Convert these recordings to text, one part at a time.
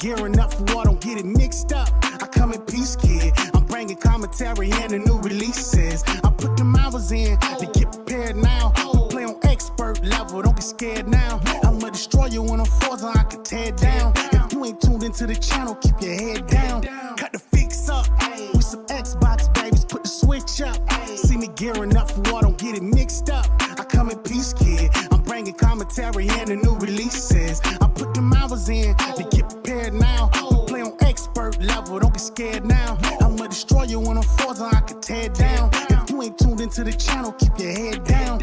gearing up for war, don't get it mixed up. I come in peace, kid. I'm bringing commentary and the new releases. I put them hours in to get prepared now. We play on expert level, don't be scared now. I'ma destroy you when I'm forza, I can tear down. If you ain't tuned into the channel, keep your head down. level, don't get scared now. I'ma destroy you when I'm forza, I can tear it down. If you ain't tuned into the channel, keep your head down.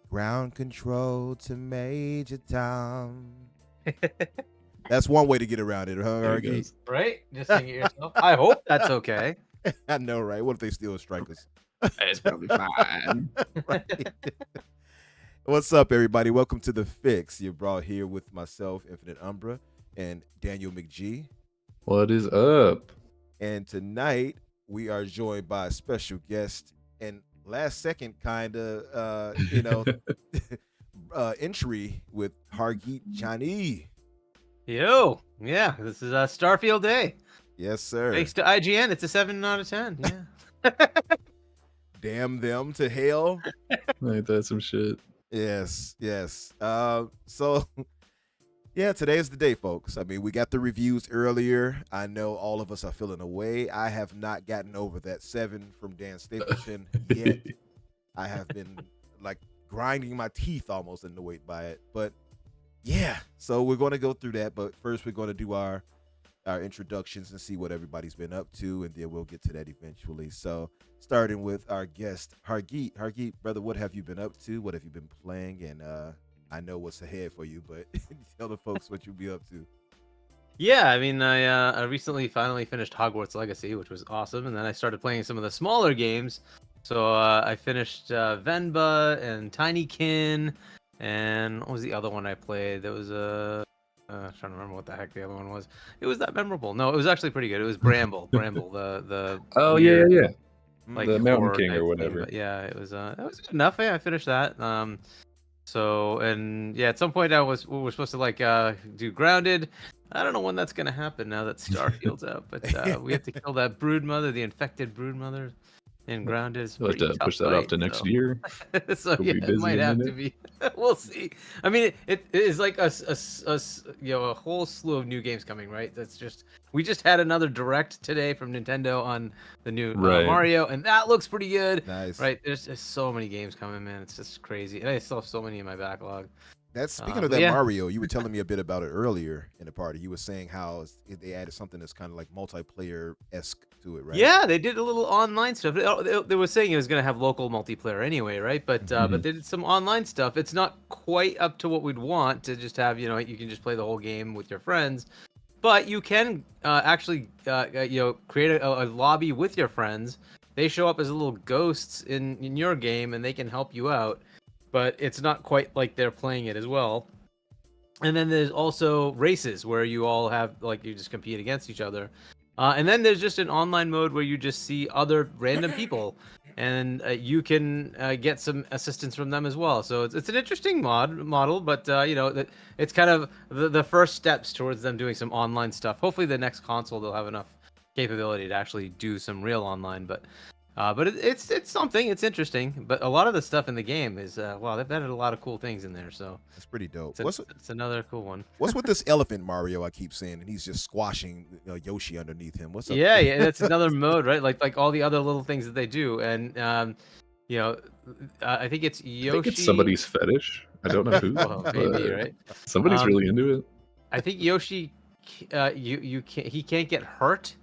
Ground control to Major Tom. That's one way to get around it, huh, Argy? Right? Just sing it yourself. I hope that's okay. I know, right? What if they still strike us? It's probably fine. Right. What's up, everybody? Welcome to The Fix. You're brought here with myself, Infinite Umbra, and Daniel McGee. What is up? And tonight, we are joined by a special guest and last second kind of, entry with Hargeet Chani. Yo, yeah, this is Starfield Day. Yes, sir. Thanks to IGN, it's a 7 out of 10. Yeah. Damn them to hell. Ain't that some shit? Yes. So, yeah, today's the day, folks. I mean, we got the reviews earlier. I know all of us are feeling away. I have not gotten over that 7 from Dan Stapleton yet. I have been like grinding my teeth almost annoyed by it. But yeah, so we're going to go through that. But first, we're going to do our introductions and see what everybody's been up to, and then we'll get to that eventually. So starting with our guest, Hargeet. Hargeet, brother, what have you been up to? What have you been playing? And I know what's ahead for you, but tell the folks what you'll be up to. Yeah, I mean, I recently finally finished Hogwarts Legacy, which was awesome, and then I started playing some of the smaller games. So I finished Venba and Tinykin, and what was the other one I played? There was I'm trying to remember what the heck the other one was. It was that memorable. No, it was actually pretty good. It was Bramble, the Oh weird, yeah. like The Mountain horror King or type whatever. thing, but yeah, it was good enough. Yeah, I finished that. So, and yeah, at some point we were supposed to like do Grounded. I don't know when that's gonna happen now that Starfield's out, but we have to kill that brood mother, the infected brood mother, and Grounded is You'll have pretty to tough push that fight, off to next year. So We'll yeah, be it busy might a have to minute. be. We'll see. I mean, it is like a whole slew of new games coming, right? We just had another direct today from Nintendo on the new Right. Mario, and that looks pretty good. Nice. Right? There's just so many games coming, man. It's just crazy, and I still have so many in my backlog. That's speaking of but that yeah. Mario, you were telling me a bit about it earlier in the party. You were saying how they added something that's kind of like multiplayer-esque to it, right? Yeah, they did a little online stuff. They were saying it was going to have local multiplayer anyway, right? But Mhm. they did some online stuff. It's not quite up to what we'd want to just have, you can just play the whole game with your friends. But you can actually, create a lobby with your friends. They show up as little ghosts in your game, and they can help you out. But it's not quite like they're playing it as well. And then there's also races where you all have, like, you just compete against each other. And then there's just an online mode where you just see other random people, and you can get some assistance from them as well. So it's an interesting model, but it's kind of the first steps towards them doing some online stuff. Hopefully, the next console they'll have enough capability to actually do some real online. But it's something. It's interesting. But a lot of the stuff in the game is wow, they've added a lot of cool things in there. So That's pretty dope. it's another cool one. What's with this elephant Mario I keep seeing, and he's just squashing Yoshi underneath him? What's up? Yeah, that's another mode, right? Like all the other little things that they do, and I think it's Yoshi. I think it's somebody's fetish. I don't know who. Well, maybe, right? Somebody's really into it. I think Yoshi, he can't get hurt,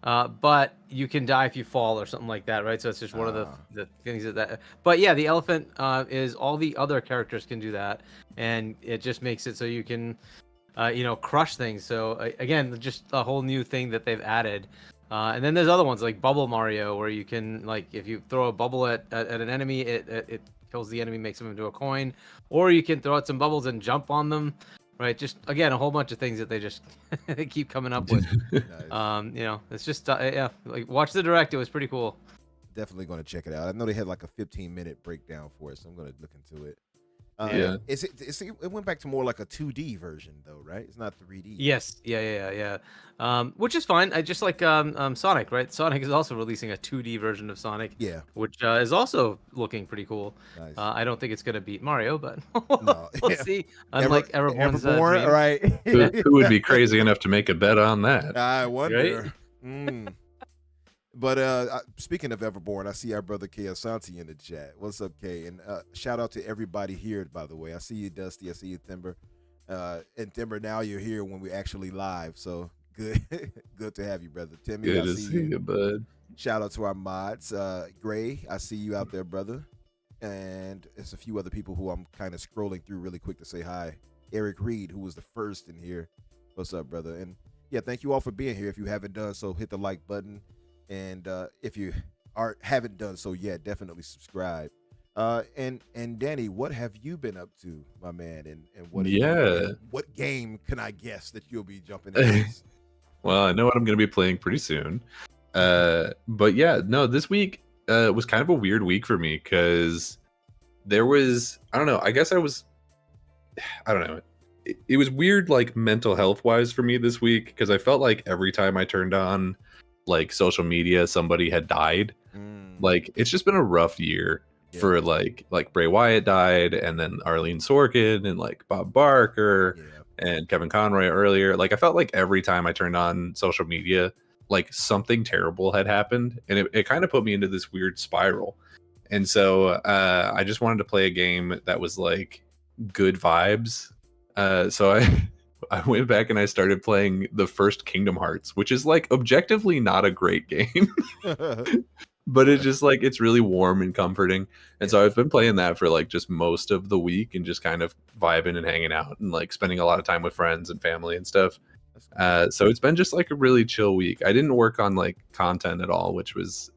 but you can die if you fall or something like that, right? So it's just one of the things that. But yeah, the elephant is all the other characters can do that, and it just makes it so you can, crush things. So again, just a whole new thing that they've added. And then there's other ones like Bubble Mario, where you can, like, if you throw a bubble at an enemy, it kills the enemy, makes them into a coin, or you can throw out some bubbles and jump on them. Right, just again a whole bunch of things that they just they keep coming up with. Nice. It's just like watch the direct. It was pretty cool. Definitely going to check it out. I know they had like a 15-minute breakdown for it, so I'm going to look into it. Yeah. It went back to more like a 2D version though, right? It's not 3D. Yes, yeah. Which is fine. I just like Sonic, right? Sonic is also releasing a 2D version of Sonic, Yeah. which is also looking pretty cool. Nice. I don't think it's gonna beat Mario, but No. we'll Yeah. see. Unlike Everborn's Everborn, dream. right? Who would be crazy enough to make a bet on that? I wonder. But speaking of Everborn, I see our brother Kay Asante in the chat. What's up, Kay? And shout out to everybody here, by the way. I see you, Dusty. I see you, Timber. And Timber, now you're here when we're actually live. So good, good to have you, brother. Timmy, Good I to see you, bud. Shout out to our mods. Gray, I see you out there, brother. And there's a few other people who I'm kind of scrolling through really quick to say hi. Eric Reed, who was the first in here. What's up, brother? And yeah, thank you all for being here. If you haven't done so, hit the like button. And if you haven't done so yet, definitely subscribe. And Danny, what have you been up to, my man? And what game can I guess that you'll be jumping into? Well, I know what I'm going to be playing pretty soon. But yeah, no, this week was kind of a weird week for me because there was, I don't know, I don't know. It was weird, like mental health wise for me this week because I felt like every time I turned on like social media, somebody had died. Like it's just been a rough year for like Bray Wyatt died, and then Arlene Sorkin and like Bob Barker and Kevin Conroy earlier. Like I felt like every time I turned on social media, like something terrible had happened, and it kind of put me into this weird spiral. And so I just wanted to play a game that was like good vibes. So I went back and I started playing the first Kingdom Hearts, which is like objectively not a great game, but it's just like, it's really warm and comforting. And so I've been playing that for like just most of the week and just kind of vibing and hanging out and like spending a lot of time with friends and family and stuff. So it's been just like a really chill week. I didn't work on like content at all, which was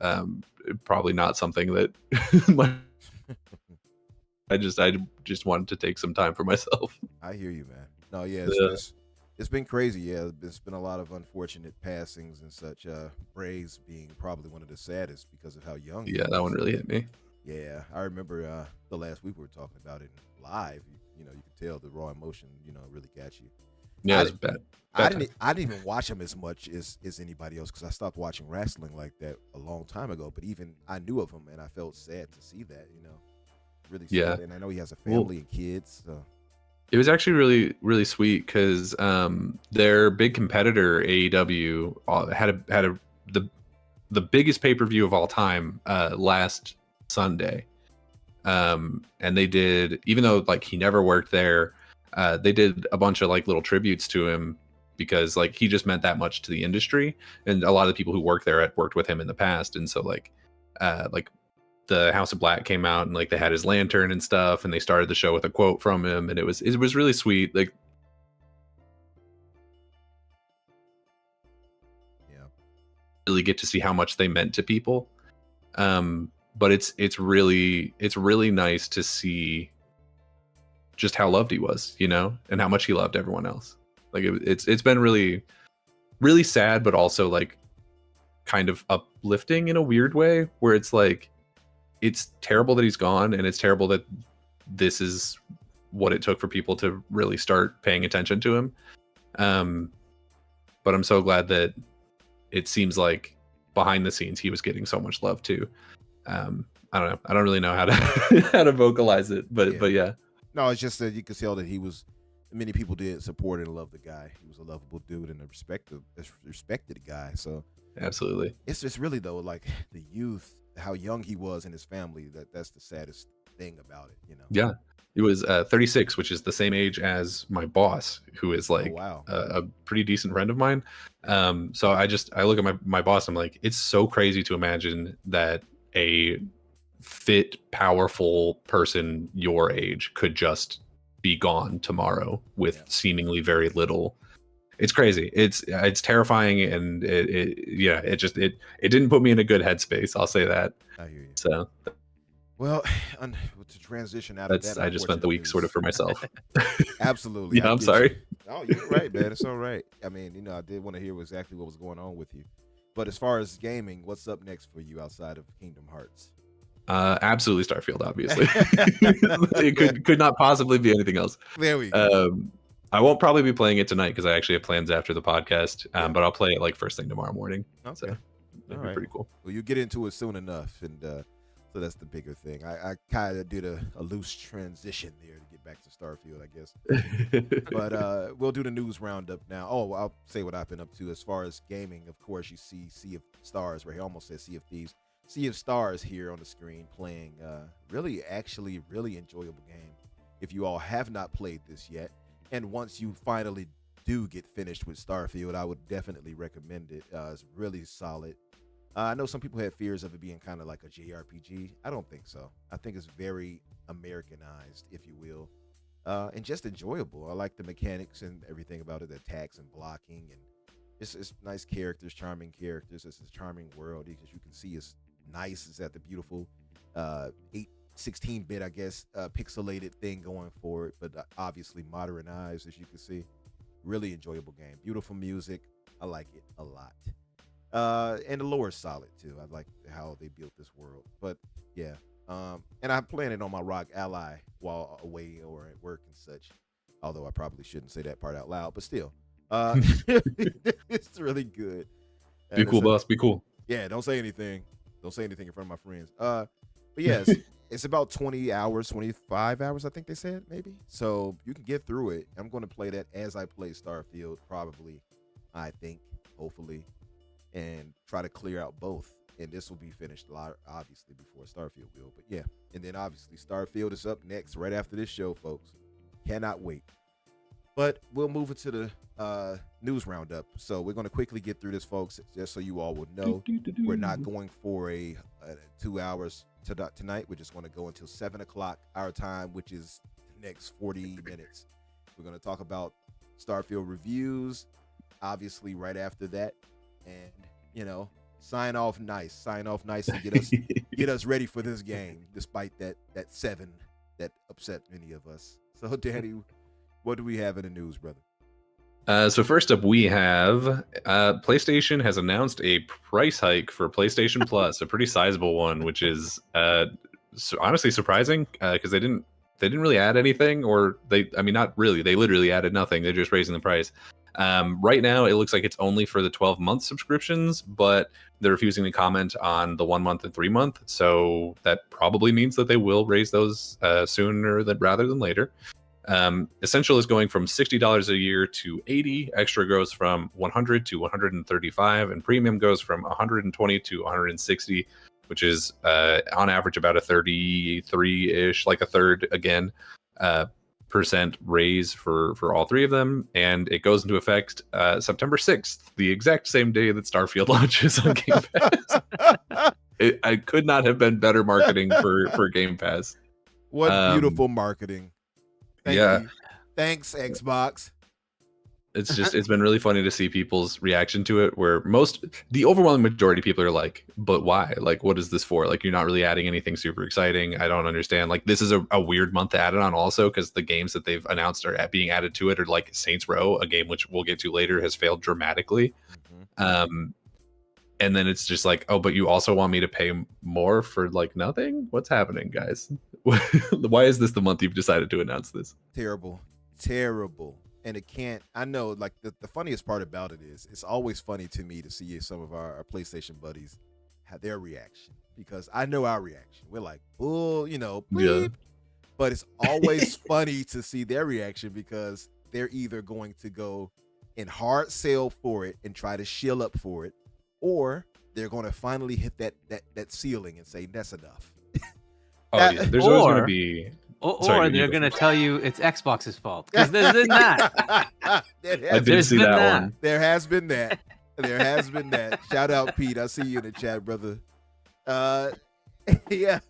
probably not something that I just wanted to take some time for myself. I hear you, man. No, yeah, it's been crazy. Yeah, there's been a lot of unfortunate passings and such. Bray's being probably one of the saddest because of how young. Yeah, that one really hit me. Yeah, I remember the last week we were talking about it live. You know, you could tell the raw emotion, really got you. Yeah, it was bad. I didn't even watch him as much as anybody else because I stopped watching wrestling like that a long time ago. But even I knew of him, and I felt sad to see that. Really sad. Yeah. And I know he has a family and kids. So. It was actually really, really sweet because their big competitor AEW had the biggest pay-per-view of all time last Sunday, and they did, even though like he never worked there, they did a bunch of like little tributes to him because like he just meant that much to the industry, and a lot of the people who work there had worked with him in the past, and so like the House of Black came out and like they had his lantern and stuff, and they started the show with a quote from him, and it was really sweet. Like, really get to see how much they meant to people. But it's really nice to see just how loved he was, and how much he loved everyone else. Like it's been really, really sad, but also like kind of uplifting in a weird way, where it's like, it's terrible that he's gone, and it's terrible that this is what it took for people to really start paying attention to him. But I'm so glad that it seems like behind the scenes he was getting so much love too. I don't know. I don't really know how to how to vocalize it, but yeah. No, it's just that you could tell that many people did support and love the guy. He was a lovable dude and a respected guy. So absolutely, it's just really though like the youth, how young he was and his family. That's the saddest thing about it, Yeah, he was 36, which is the same age as my boss, who is like a pretty decent friend of mine. So I look at my boss. I'm like, it's so crazy to imagine that a fit, powerful person your age could just be gone tomorrow with seemingly very little. It's crazy. It's terrifying, and it didn't put me in a good headspace. I'll say that. I hear you. So, well, to transition out of that, I just spent the week sort of for myself. Absolutely. Yeah, I'm sorry. Oh, you're right, man. It's all right. I mean, I did want to hear exactly what was going on with you. But as far as gaming, what's up next for you outside of Kingdom Hearts? Absolutely Starfield, obviously. It could not possibly be anything else. There we go. I won't probably be playing it tonight because I actually have plans after the podcast. But I'll play it like first thing tomorrow morning. Okay. So that'd be pretty cool. Well, you get into it soon enough, and so that's the bigger thing. I kind of did a loose transition there to get back to Starfield, I guess. But we'll do the news roundup now. Oh, I'll say what I've been up to as far as gaming. Of course, you see Sea of Stars right here. Almost said Sea of Thieves. Sea of Stars here on the screen playing really enjoyable game. If you all have not played this yet, and once you finally do get finished with Starfield, I would definitely recommend it. It's really solid. I know some people had fears of it being kind of like a JRPG. I don't think so. I think it's very Americanized, if you will, and just enjoyable. I like the mechanics and everything about it, the attacks and blocking, and it's nice characters, charming characters. It's a charming world because you can see it's nice. It's at the beautiful 16-bit, I guess, pixelated thing going for it, but obviously modernized, as you can see. Really enjoyable game. Beautiful music. I like it a lot. And the lore is solid too. I like how they built this world. But yeah, and I'm playing it on my ROG Ally while away or at work and such. Although I probably shouldn't say that part out loud, but still, it's really good. Be cool, boss. Be cool. Yeah, don't say anything. Don't say anything in front of my friends. But yes, it's about 20 hours, 25 hours, I think they said, maybe. So you can get through it. I'm going to play that as I play Starfield, probably, I think, hopefully, and try to clear out both. And this will be finished, obviously, before Starfield will. But yeah, and then obviously Starfield is up next right after this show, folks. Cannot wait. But we'll move into the news roundup. So we're going to quickly get through this, folks, just so you all will know. We're not going for a 2 hours tonight. We're just going to go until 7 o'clock our time, which is the next 40 minutes. We're going to talk about Starfield reviews, obviously, right after that. And, you know, sign off nice and get us ready for this game, despite that 7 that upset many of us. So, Danny, what do we have in the news, brother? So first up, we have PlayStation has announced a price hike for PlayStation Plus, a pretty sizable one, which is honestly surprising because they didn't really add anything, or not really. They literally added nothing. They're just raising the price. Right now, it looks like it's only for the 12-month subscriptions, but they're refusing to comment on the 1 month and 3 month. So that probably means that they will raise those sooner rather than later. Essential is going from $60 a year to $80. Extra goes from $100 to $135, and premium goes from $120 to $160, which is on average about a 33-ish, like a third again, percent raise for all three of them. And it goes into effect September 6th, the exact same day that Starfield launches on Game Pass. I could not have been better marketing for Game Pass. What beautiful marketing. Thank you. Thanks, Xbox. It's been really funny to see people's reaction to it, where the overwhelming majority of people are like, but why? Like, what is this for? Like, you're not really adding anything super exciting. I don't understand. Like, this is a weird month to add it on also, because the games that they've announced are being added to it are like Saints Row, a game which we'll get to later has failed dramatically. Mm-hmm. And then it's just like, oh, but you also want me to pay more for like nothing? What's happening, guys? Why is this the month you've decided to announce this? Terrible. And it can't, I know, like the funniest part about it is it's always funny to me to see some of our PlayStation buddies have their reaction, because I know our reaction. We're like, bull, bleep. Yeah. But it's always funny to see their reaction, because they're either going to go and hard sell for it and try to shill up for it, or they're going to finally hit that ceiling and say, that's enough. Yeah. There's always going to be... Or they're going to tell you it's Xbox's fault, because there's been that. I did see that one. There has been that. Shout out, Pete. I see you in the chat, brother. Yeah.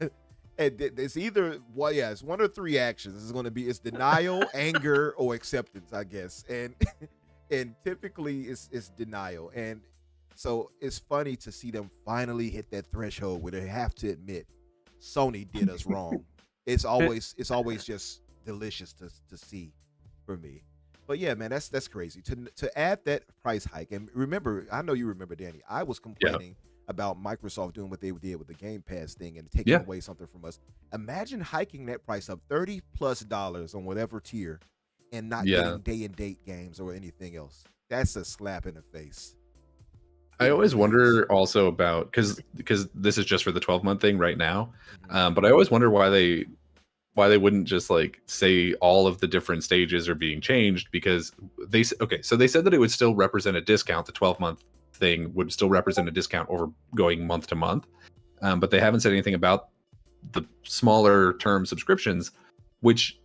And it's either, it's one or three actions. It's denial, anger, or acceptance, I guess. And typically it's denial. And so it's funny to see them finally hit that threshold where they have to admit Sony did us wrong. It's always just delicious to see for me. But yeah, man, that's crazy to add that price hike. And remember, I know you remember, Danny, I was complaining about Microsoft doing what they did with the Game Pass thing and taking Yeah. away something from us. Imagine hiking that price up $30+ on whatever tier and not Yeah. getting day and date games or anything else. That's a slap in the face. I always It wonder also about because this is just for the 12-month thing right now, Mhm. but I always wonder why they wouldn't just like say all of the different stages are being changed, because so they said that it would still represent a discount. The 12-month thing would still represent a discount over going month to month, but they haven't said anything about the smaller term subscriptions, which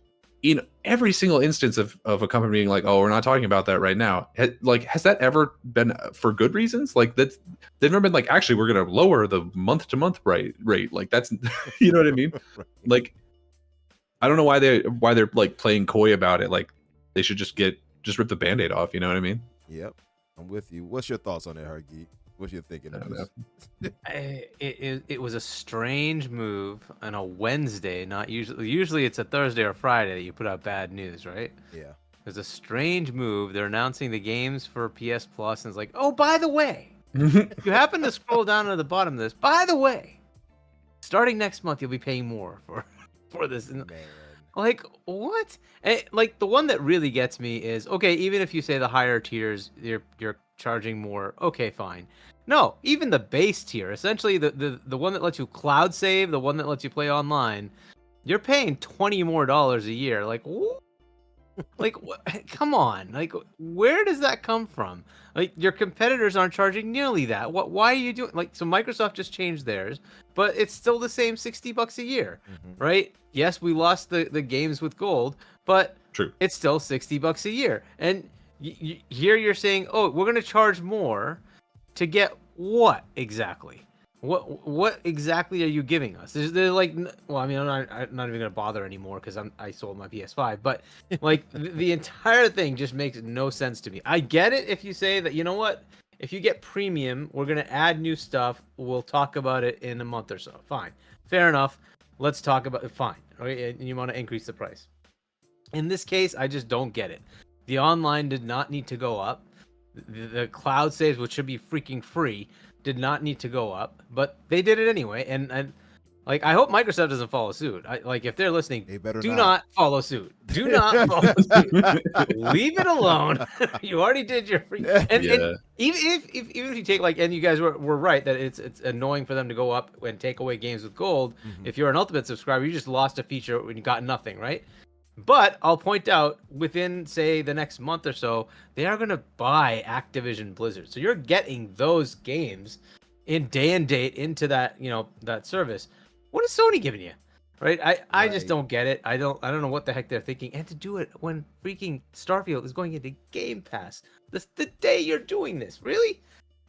in every single instance of a company being like, oh, we're not talking about that right now, has that ever been for good reasons? Like they've never been like, actually we're going to lower the month to month rate. Like that's you know what I mean? Right. Like I don't know why they're like playing coy about it. Like they should just rip the Band-Aid off, you know what I mean? Yep, I'm with you. What's your thoughts on that, Hargeet? What you thinking I of don't this? It was a strange move on a Wednesday. Not usually it's a Thursday or Friday that you put out bad news, right? Yeah. It was a strange move. They're announcing the games for PS Plus, and it's like, oh, by the way, if you happen to scroll down to the bottom of this, by the way, starting next month you'll be paying more for this. And, Man. like what? Like the one that really gets me is, okay, even if you say the higher tiers you're charging more, okay, fine. No, even the base tier, essentially the one that lets you cloud save, the one that lets you play online, you're paying $20 more a year. Like come on, like where does that come from? Like your competitors aren't charging nearly that. Why are you doing, like, so Microsoft just changed theirs, but it's still the same $60 a year, Mhm. right? Yes, we lost the games with gold, but True. it's still $60 a year. And here you're saying, oh, we're going to charge more to get what exactly? What exactly are you giving us? They're like, well, I mean, I'm not even gonna bother anymore because I sold my PS5. But like the entire thing just makes no sense to me. I get it if you say that, you know what, if you get premium, we're gonna add new stuff. We'll talk about it in a month or so. Fine, fair enough. Let's talk about it. Fine, right? And you want to increase the price. In this case, I just don't get it. The online did not need to go up. The cloud saves, which should be freaking free, did not need to go up, but they did it anyway. And like, I hope Microsoft doesn't follow suit. Like, if they're listening, They better do not. not follow suit. Do not follow suit. Leave it alone. You already did your free. And Yeah. even if you take, like, and you guys were right that it's annoying for them to go up and take away games with gold. Mhm. If you're an Ultimate subscriber, you just lost a feature when you got nothing, right? But I'll point out, within, say, the next month or so, they are going to buy Activision Blizzard. So you're getting those games in day and date into that, that service. What is Sony giving you? Right? I just Right. don't get it. I don't know what the heck they're thinking. And to do it when freaking Starfield is going into Game Pass. The day you're doing this. Really?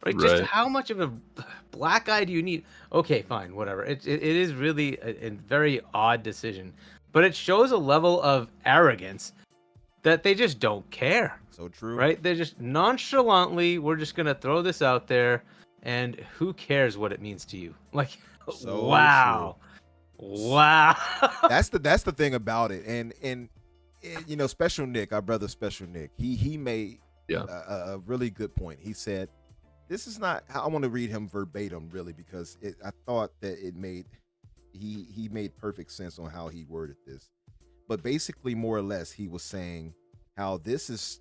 Right? Just Right. how much of a black eye do you need? Okay, fine, whatever. It is really a very odd decision. But it shows a level of arrogance that they just don't care, So true. right? They're just nonchalantly, we're just going to throw this out there, and who cares what it means to you? Like, So wow. Wow. That's the thing about it. And Special Nick, our brother Special Nick, he made Yeah. a really good point. He said, this is not, I want to read him verbatim really, because I thought that it made, he made perfect sense on how he worded this. But basically, more or less, he was saying how this is,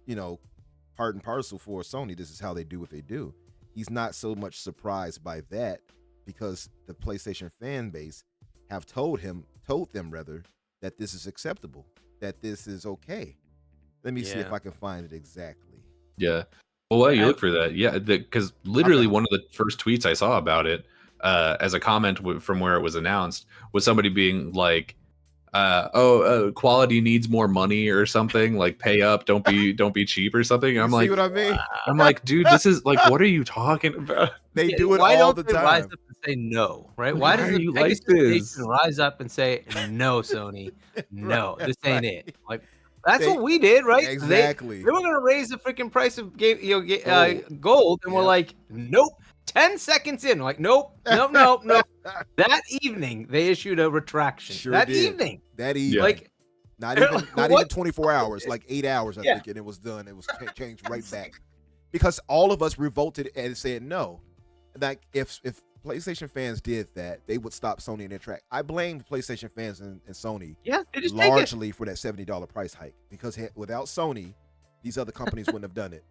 part and parcel for Sony. This is how they do what they do. He's not so much surprised by that, because the PlayStation fan base have told them that this is acceptable, that this is okay. Let me see if Yeah. I can find it exactly. Yeah. Well, while you I- look for that, yeah, because literally one of the first tweets I saw about it, as a comment from where it was announced, was somebody being like, quality needs more money or something, like pay up, don't be cheap or something. And I'm You like, see what I mean? I'm like, dude, this is like, what are you talking about? They Yeah, do it why all don't the they rise time. up and say no, right? Like, Why why does are the you like Pegasus this? Nation rise up and say no, Sony? No, Right, this ain't right. it. Like, that's They- what we did, right? Exactly. They were gonna raise the freaking price of gold, and we're Yep. like, nope. 10 seconds in, like, nope. That evening, they issued a retraction. Sure that did. evening, That evening. Yeah. like, Not even What? 24 hours, like 8 hours, I Yeah. think, and it was done. It was changed right back. Because all of us revolted and said no. like if PlayStation fans did that, they would stop Sony in their track. I blame PlayStation fans and Sony Yeah, they just take it. largely for that $70 price hike because without Sony, these other companies wouldn't have done it,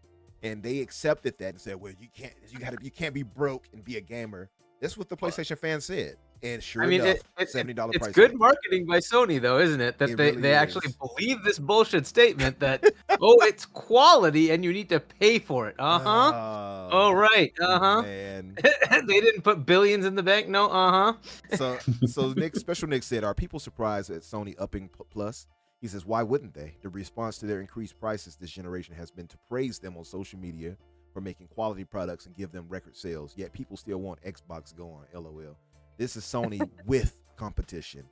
and they accepted that and said, "Well, you can't be broke and be a gamer." That's what the PlayStation fans said, and sure enough, $70 it's price good hike. marketing by Sony, though, isn't it? That It they really actually is. believe this bullshit statement that it's quality and you need to pay for it. Oh, Oh right. man. They didn't put billions in the bank. No. So Nick said, "Are people surprised at Sony upping Plus?" He says, "Why wouldn't they? The response to their increased prices this generation has been to praise them on social media for making quality products and give them record sales. Yet people still want Xbox going. LOL. This is Sony with competition,"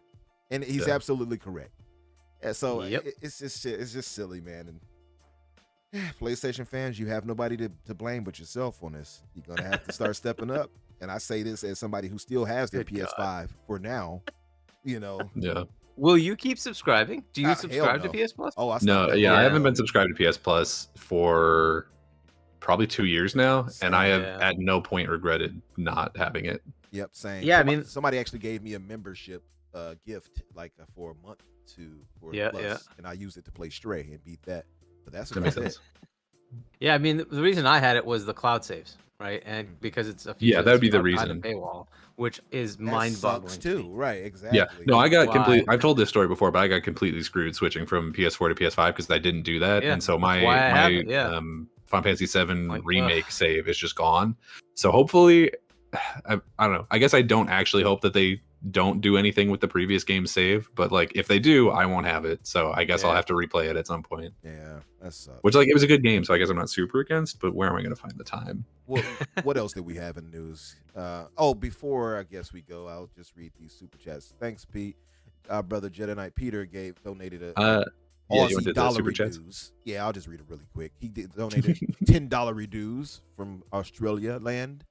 and he's absolutely correct. Yeah, so Yep. it's just silly, man. And PlayStation fans, you have nobody to blame but yourself on this. You're gonna have to start stepping up. And I say this as somebody who still has their Good PS5 for now. You know. Yeah. Will you keep subscribing? Do you Hell subscribe no. to PS Plus? Oh, I No, stopped that yeah, long I haven't ago. been subscribed to PS Plus for probably 2 years now, and I have Yeah. at no point regretted not having it. Yep, same. Yeah, I mean- somebody actually gave me a membership gift like for a month for Yeah, Plus, yeah. and I used it to play Stray and beat that. But that's That makes about it. sense. Yeah, I mean the reason I had it was the cloud saves, right? And because it's a feature Yeah, that would be the that's behind reason. a paywall, which is That mind-boggling sucks to too, me. right? Exactly. Yeah, no, I got Why? completely. I've told this story before, but I got completely screwed switching from PS4 to PS5 because I didn't do that, Yeah, and so that's my why I have my it, yeah. Final Fantasy VII Like, remake save is just gone. So hopefully, I don't know. I guess I don't actually hope that they don't do anything with the previous game save, but like if they do, I won't have it. So I guess I'll Yeah. have to replay it at some point. Yeah, that sucks. Which like it was a good game, so I guess I'm not super against. But where am I going to find the time? What else did we have in news? Before I guess we go, I'll just read these super chats. Thanks, Pete. Our brother Jedi Knight Peter donated a Yeah, you want to Aussie do the dollar super chats? reduce. Yeah, I'll just read it really quick. He donated $10 reduce from Australia land.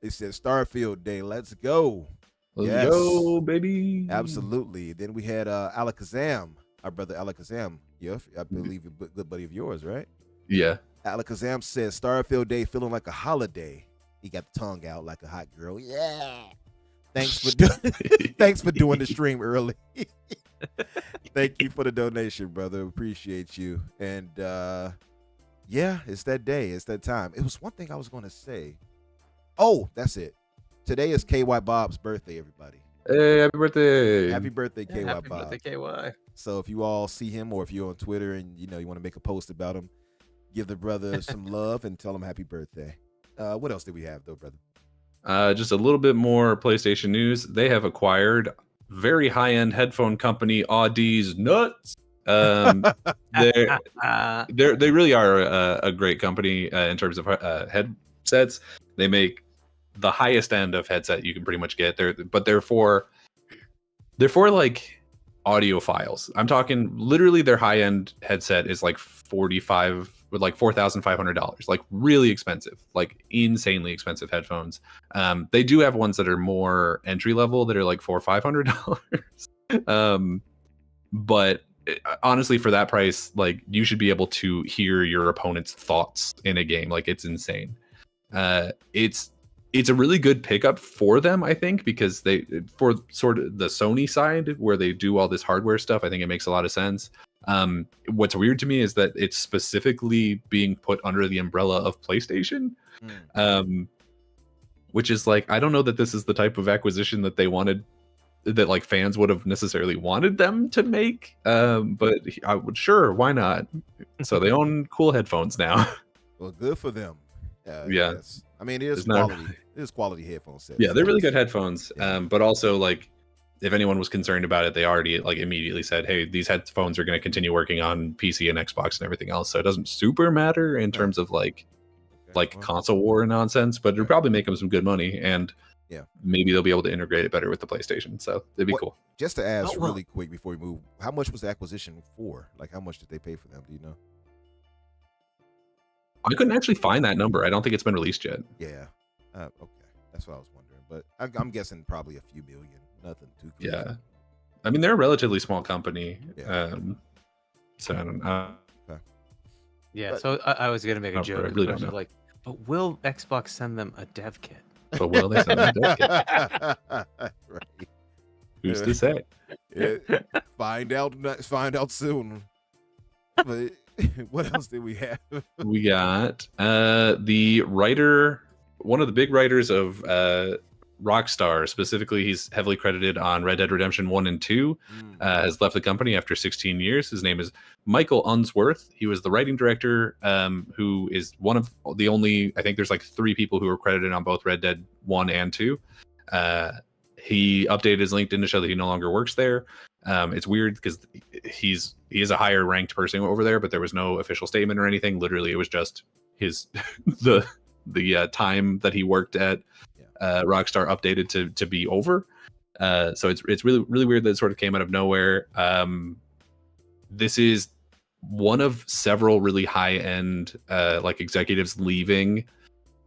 It says Starfield Day. Let's go. Let's Yes. go, baby. Absolutely. Then we had Alakazam, our brother Alakazam. I believe a good buddy of yours, right? Yeah. Alakazam says Starfield Day feeling like a holiday. He got the tongue out like a hot girl. Yeah. Thanks for doing the stream early. Thank you for the donation, brother. Appreciate you. And yeah, it's that day. It's that time. It was one thing I was going to say. Oh, that's it. Today is KY Bob's birthday, everybody. Hey, happy birthday. Happy birthday, Yeah, KY happy Bob. birthday, KY. So if you all see him or if you're on Twitter and you want to make a post about him, give the brother some love and tell him happy birthday. What else did we have though, brother? Just a little bit more PlayStation news. They have acquired very high-end headphone company Audie's Nuts. They really are a great company in terms of headsets. They make the highest end of headset you can pretty much get. They're for like audiophiles. I'm talking literally their high-end headset is like $4,500, like really expensive, like insanely expensive headphones. They do have ones that are more entry level that are like $400 or $500. But honestly, for that price, like you should be able to hear your opponent's thoughts in a game. Like it's insane. It's a really good pickup for them, I think, because for sort of the Sony side where they do all this hardware stuff, I think it makes a lot of sense. What's weird to me is that it's specifically being put under the umbrella of PlayStation, which is like, I don't know that this is the type of acquisition that they wanted, that like fans would have necessarily wanted them to make. But I would, sure, why not? So they own cool headphones now. Well, good for them. Yeah. Yes. I mean, it is It's not- quality. It is quality headphone sets. Yeah, they're really good headphones. Yeah. But also, like, if anyone was concerned about it, they already like immediately said, "Hey, these headphones are going to continue working on PC and Xbox and everything else." So it doesn't super matter in terms of like Okay, well, console war nonsense, but it'll probably make them some good money, and Yeah. maybe they'll be able to integrate it better with the PlayStation. So it'd be What- cool. Just to ask Oh, well. really quick before we move, how much was the acquisition for? Like, how much did they pay for them? Do you know? I couldn't actually find that number. I don't think it's been released yet. Yeah. Okay. That's what I was wondering. But I'm guessing probably a few million. Nothing too crazy. Yeah, I mean they're a relatively small company. Yeah. So I don't know. Yeah, But- so I was gonna make a I joke. really don't know. Like, but will Xbox send them a dev kit? But will they send them a dev kit? Right. Who's to say? Find out soon. But what else did we have? We got the writer, one of the big writers of Rockstar, specifically. He's heavily credited on Red Dead Redemption 1 and 2, has left the company after 16 years. His name is Michael Unsworth. He was the writing director, who is one of the only, I think there's like 3 people who are credited on both Red Dead 1 and 2. He updated his LinkedIn to show that he no longer works there. It's weird because he is a higher ranked person over there, but there was no official statement or anything. Literally, it was just his the time that he worked at Rockstar updated to be over. So it's really weird that it sort of came out of nowhere. This is one of several really high end like executives leaving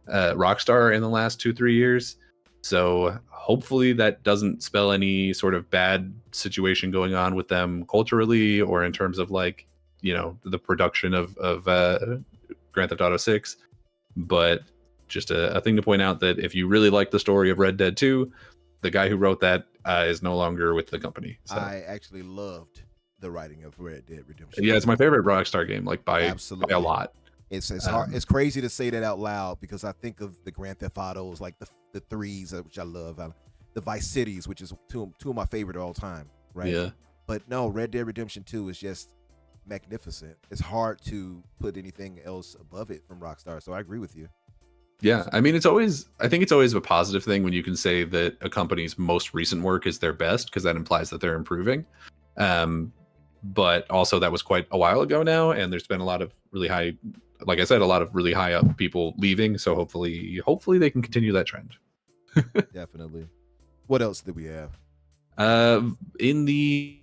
Rockstar in the last 2-3 years. So hopefully that doesn't spell any sort of bad situation going on with them culturally or in terms of like, you know, the production of Grand Theft Auto 6. But just a thing to point out that if you really like the story of Red Dead 2, the guy who wrote that is no longer with the company. So. I actually loved the writing of Red Dead Redemption. Yeah, it's my favorite Rockstar game, like by a lot. It's hard. It's crazy to say that out loud because I think of the Grand Theft Autos, like the 3s, which I love, the Vice Cities, which is two of my favorite of all time, right? Yeah. But no, Red Dead Redemption 2 is just magnificent. It's hard to put anything else above it from Rockstar. So I agree with you. Yeah, I mean, I think it's always a positive thing when you can say that a company's most recent work is their best, because that implies that they're improving. But also that was quite a while ago now, and there's been a lot of really high, like I said, a lot of really high up people leaving. So hopefully they can continue that trend. Definitely. What else did we have? In the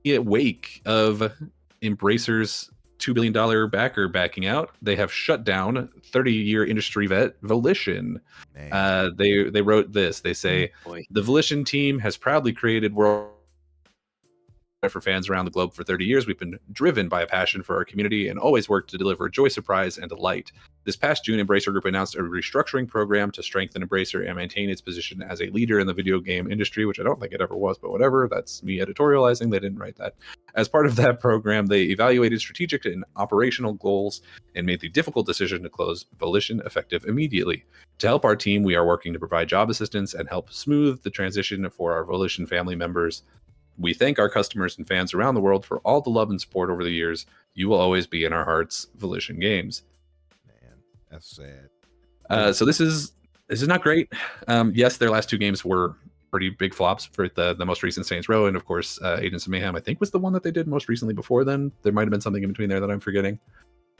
wake of Embracer's $2 billion backer backing out, they have shut down 30-year industry vet Volition. They wrote this. They say, the Volition team has proudly created world for fans around the globe for 30 years. We've been driven by a passion for our community and always worked to deliver joy, surprise, and delight. This past June, Embracer Group announced a restructuring program to strengthen Embracer and maintain its position as a leader in the video game industry, which I don't think it ever was, but whatever. That's me editorializing. They didn't write that. As part of that program, they evaluated strategic and operational goals and made the difficult decision to close Volition effective immediately. To help our team, we are working to provide job assistance and help smooth the transition for our Volition family members. We thank our customers and fans around the world for all the love and support over the years. You will always be in our hearts, Volition Games. Man, that's sad. So this is not great. Yes, their last 2 games were pretty big flops. For the most recent Saints Row, and of course Agents of Mayhem, I think, was the one that they did most recently before then. There might have been something in between there that I'm forgetting.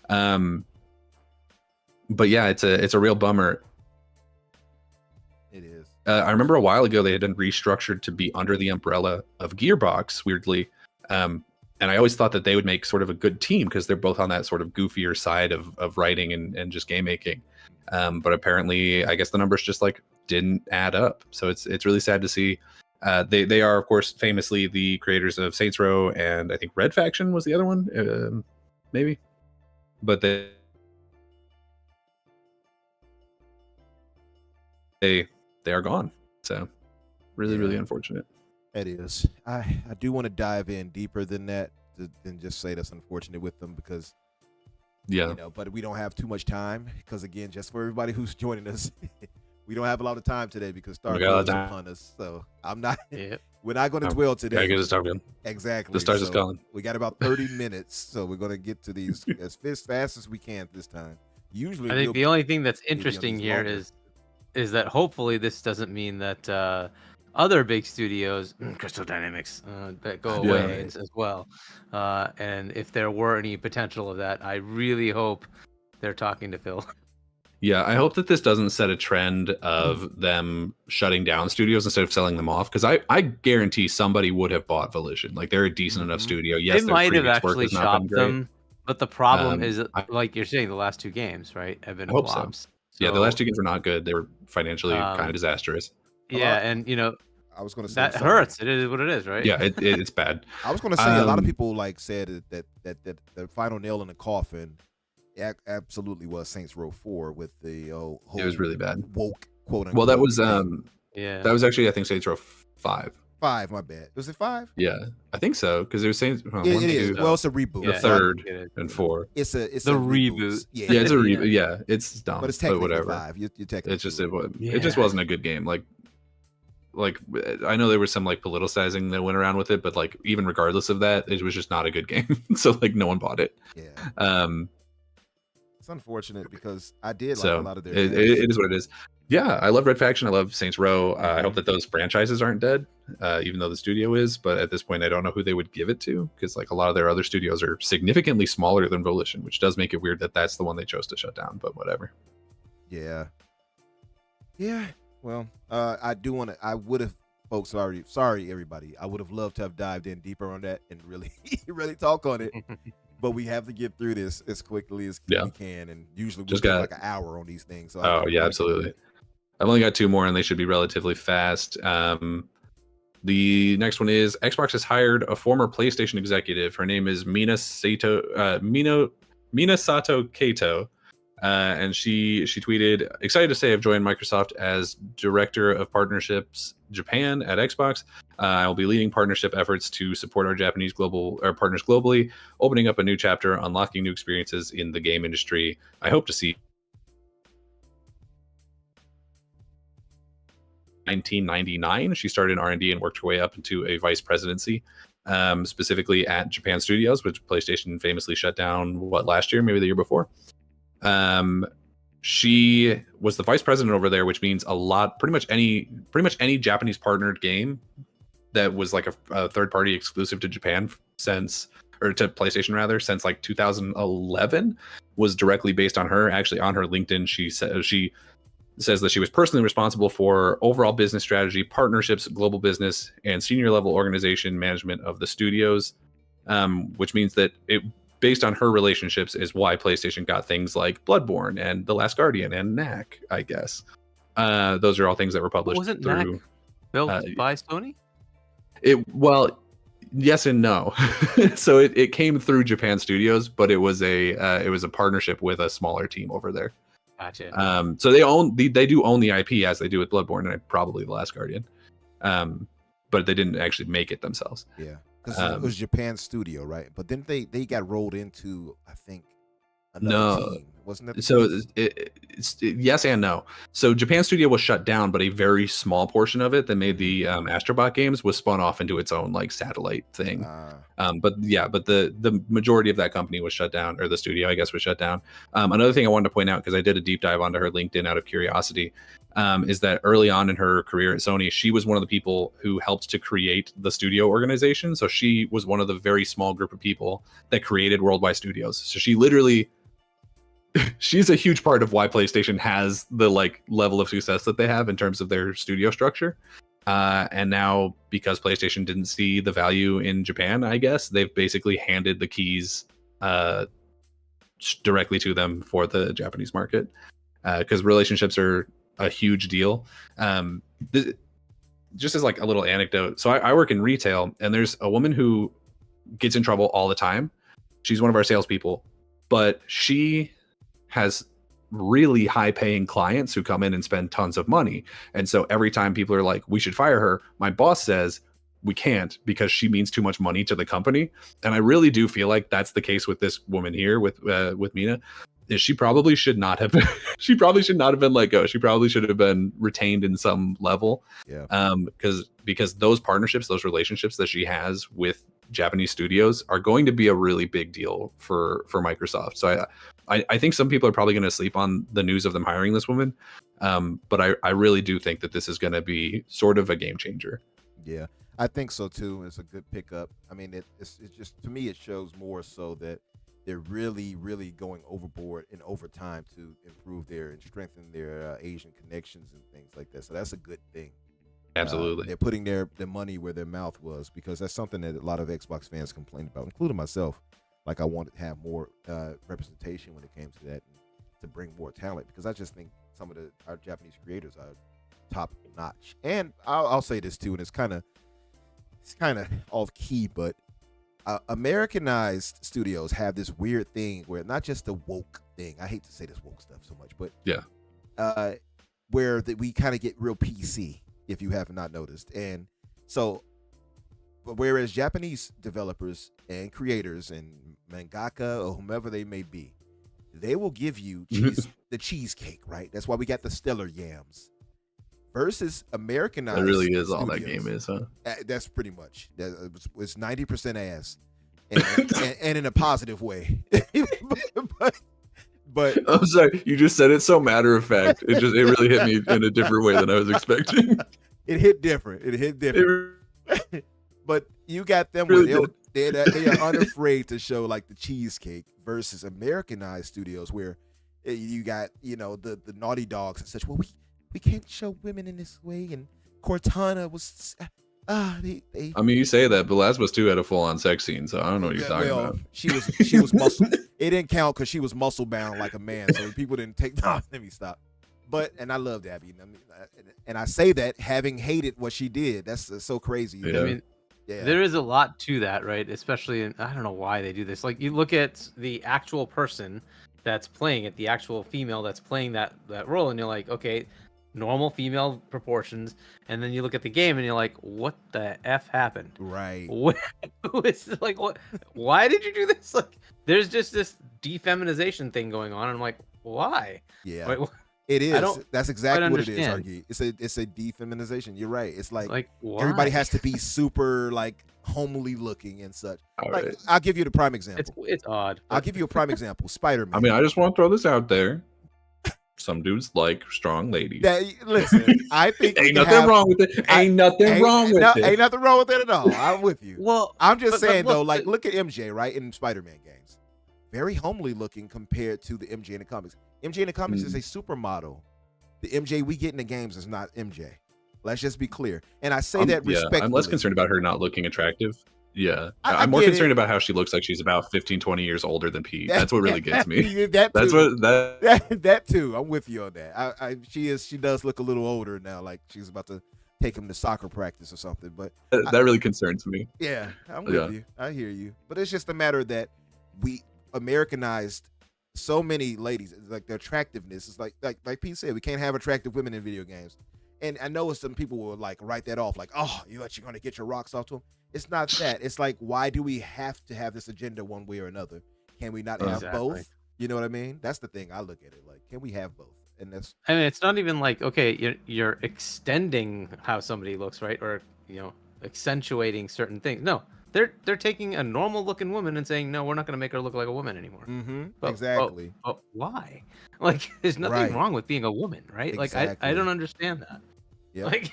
But yeah, it's a real bummer. It is. I remember a while ago they had been restructured to be under the umbrella of Gearbox, weirdly. And I always thought that they would make sort of a good team because they're both on that sort of goofier side of writing and just game making. But apparently, I guess the numbers just like didn't add up. So it's really sad to see. They are, of course, famously the creators of Saints Row, and I think Red Faction was the other one, maybe. But they are gone. So really unfortunate. It is. I do want to dive in deeper than that than just say that's unfortunate with them because but we don't have too much time because again, just for everybody who's joining us, we don't have a lot of time today because Starfield is upon us. So I'm not we're not going to dwell today. I get to Starfield. Exactly. The stars is calling. We got about 30 minutes, so we're going to get to these as fast as we can this time. Usually I think the only thing that's interesting here is that hopefully this doesn't mean that other big studios, Crystal Dynamics, that go away as well. And if there were any potential of that, I really hope they're talking to Phil. Yeah, I hope that this doesn't set a trend of them shutting down studios instead of selling them off, because I guarantee somebody would have bought Volition. Like, they're a decent enough studio. Yes, they might have actually shopped them, but the problem is, like you're saying, the last 2 games, right, have been flops. So, yeah, the last 2 games were not good. They were financially kind of disastrous. Yeah, and I was going to say that hurts. It is what it is, right? Yeah, it's bad. I was going to say a lot of people like said that the final nail in the coffin absolutely was Saints Row 4 with the whole It was really bad. woke quote unquote. Well, that was Yeah. that was actually, I think, Saints Row 5. 5. My bad. Was it 5? Yeah, I think so, because it was Saints. It is. Well, it's a reboot. The Yeah, third it is. and 4. It's a The reboot. Yeah, Yeah, it's a Yeah. reboot. Yeah, it's dumb, but it's but technically whatever. 5. You're technically It just right. it just Yeah. wasn't a good game. Like I know there was some like politicizing that went around with it, but like even regardless of that, it was just not a good game. So like no one bought it. Yeah. It's unfortunate because I did like So a lot of their it is what it is. Yeah, I love Red Faction. I love Saints Row. I hope that those franchises aren't dead, even though the studio is. But at this point, I don't know who they would give it to, because like a lot of their other studios are significantly smaller than Volition, which does make it weird that that's the one they chose to shut down. But whatever. Yeah. Well, I do want to. I would have, folks. Sorry, everybody. I would have loved to have dived in deeper on that and really, really talk on it. But we have to get through this as quickly as we can, and usually we Just get got like an hour on these things. So absolutely. I've only got 2 more, and they should be relatively fast. The next one is Xbox has hired a former PlayStation executive. Her name is Mina Sato Kato. And she tweeted, "Excited to say I've joined Microsoft as Director of Partnerships Japan at Xbox. I will be leading partnership efforts to support our Japanese partners globally, opening up a new chapter, unlocking new experiences in the game industry. I hope to see." 1999, she started in R&D and worked her way up into a vice presidency, specifically at Japan Studios, which PlayStation famously shut down last year, maybe the year before. She was the vice president over there, which means pretty much any Japanese partnered game that was like a third party exclusive to Japan to PlayStation rather, since like 2011 was directly based on her. Actually, on her LinkedIn, she says that she was personally responsible for overall business strategy, partnerships, global business, and senior level organization management of the studios, which means that based on her relationships is why PlayStation got things like Bloodborne and The Last Guardian and Knack, I guess. Those are all things that were published Wasn't through... Knack built by Sony? Well, yes and no. So it came through Japan Studios, but it was a partnership with a smaller team over there. Gotcha. So they do own the IP, as they do with Bloodborne and probably The Last Guardian. But they didn't actually make it themselves. Yeah. Because it was Japan Studio, right? But then they got rolled into, I think, another team. Wasn't it? So it's yes and no. So Japan Studio was shut down, but a very small portion of it that made the Astrobot games was spun off into its own like satellite thing. But the majority of that company was shut down, or the studio, I guess, was shut down. Another thing I wanted to point out, because I did a deep dive onto her LinkedIn out of curiosity, is that early on in her career at Sony, she was one of the people who helped to create the studio organization. So she was one of the very small group of people that created Worldwide Studios. So she literally... she's a huge part of why PlayStation has the like level of success that they have in terms of their studio structure. And now, because PlayStation didn't see the value in Japan, I guess they've basically handed the keys directly to them for the Japanese market, because relationships are a huge deal. Just as like a little anecdote, so I work in retail, and there's a woman who gets in trouble all the time. She's one of our salespeople, but she has really high paying clients who come in and spend tons of money. And so every time people are like, we should fire her, my boss says we can't, because she means too much money to the company. And I really do feel like that's the case with this woman here with Mina. Is she probably should not have been, she probably should not have been let go. She probably should have been retained in some level. Yeah. Because those partnerships, those relationships that she has with Japanese studios are going to be a really big deal for Microsoft. So I think some people are probably going to sleep on the news of them hiring this woman. But I really do think that this is going to be sort of a game changer. Yeah, I think so too. It's a good pickup. I mean, it's just, to me, it shows more so that they're really, really going overboard and over time to improve and strengthen their Asian connections and things like that. So that's a good thing. Absolutely. They're putting their money where their mouth was, because that's something that a lot of Xbox fans complain about, including myself. Like, I wanted to have more representation when it came to that, and to bring more talent, because I just think some of our Japanese creators are top notch. And I'll say this too, and it's kind of off key, but Americanized studios have this weird thing where not just the woke thing. I hate to say this woke stuff so much, but where we kind of get real PC, if you have not noticed. And so, whereas Japanese developers and creators and mangaka or whomever they may be, they will give you the cheesecake, right? That's why we got the stellar yams. Versus Americanized, that really is studios, all that game is, huh? That's pretty much. It's 90% ass, and in a positive way. but I'm sorry, you just said it so matter of fact. It really hit me in a different way than I was expecting. It hit different. But you got them Really where they are unafraid to show like the cheesecake versus Americanized studios where you got the naughty dogs and such. Well, we can't show women in this way, and Cortana was they. I mean, you say that, but Last of Us 2 had a full-on sex scene, so I don't know what you're talking about. She was muscle. It didn't count because she was muscle bound like a man, so people didn't take. No, let me stop. And I loved Abby, and I say that having hated what she did. That's so crazy. Yeah. I mean, there is a lot to that, right? Especially I don't know why they do this. Like you look at the actual person that's playing it, the actual female that's playing that role, and you're like, okay, normal female proportions, and then you look at the game and you're like, what the F happened? Right. It's like, what? Why did you do this? Like, there's just this defeminization thing going on, and I'm like, why? Yeah. Like, it is. That's exactly what it is, understand. Argy. It's a defeminization. You're right. It's like why? everybody has to be super like homely looking and such. Like, Right. I'll give you the prime example. It's odd. I'll give you a prime example. Spider-Man. I mean, I just want to throw this out there. Some dudes like strong ladies. Listen, I think Ain't nothing wrong with it. Ain't nothing wrong with it. Ain't nothing wrong with it at all. I'm with you. Well, I'm just saying look, though, like look at MJ, right, in Spider-Man games. Very homely looking compared to the MJ in the comics. MJ in the comics is a supermodel. The MJ we get in the games is not MJ. Let's just be clear. And I say that respectfully. I'm less concerned about her not looking attractive. Yeah. I I'm more get concerned about how she looks like she's about 15, 20 years older than Pete. That's what really gets me. That That's too. what that too. I'm with you on that. She does look a little older now, like she's about to take him to soccer practice or something. But that really concerns me. Yeah, I'm with you. I hear you. But it's just a matter that we Americanized so many ladies, like their attractiveness is like Pete said, we can't have attractive women in video games. And I know some people will like write that off, like, oh, you're going to get your rocks off to them. It's not that. It's like, why do we have to have this agenda one way or another? Can we not have both? You know what I mean? That's the thing I look at it like. Can we have both? And that's. I mean, it's not even like, okay, you're extending how somebody looks, right? Or accentuating certain things. No, they're taking a normal looking woman and saying, no, we're not going to make her look like a woman anymore. Mm-hmm. Exactly. But why? Like, there's nothing wrong with being a woman, right? Exactly. Like, I don't understand that. Yeah. Like.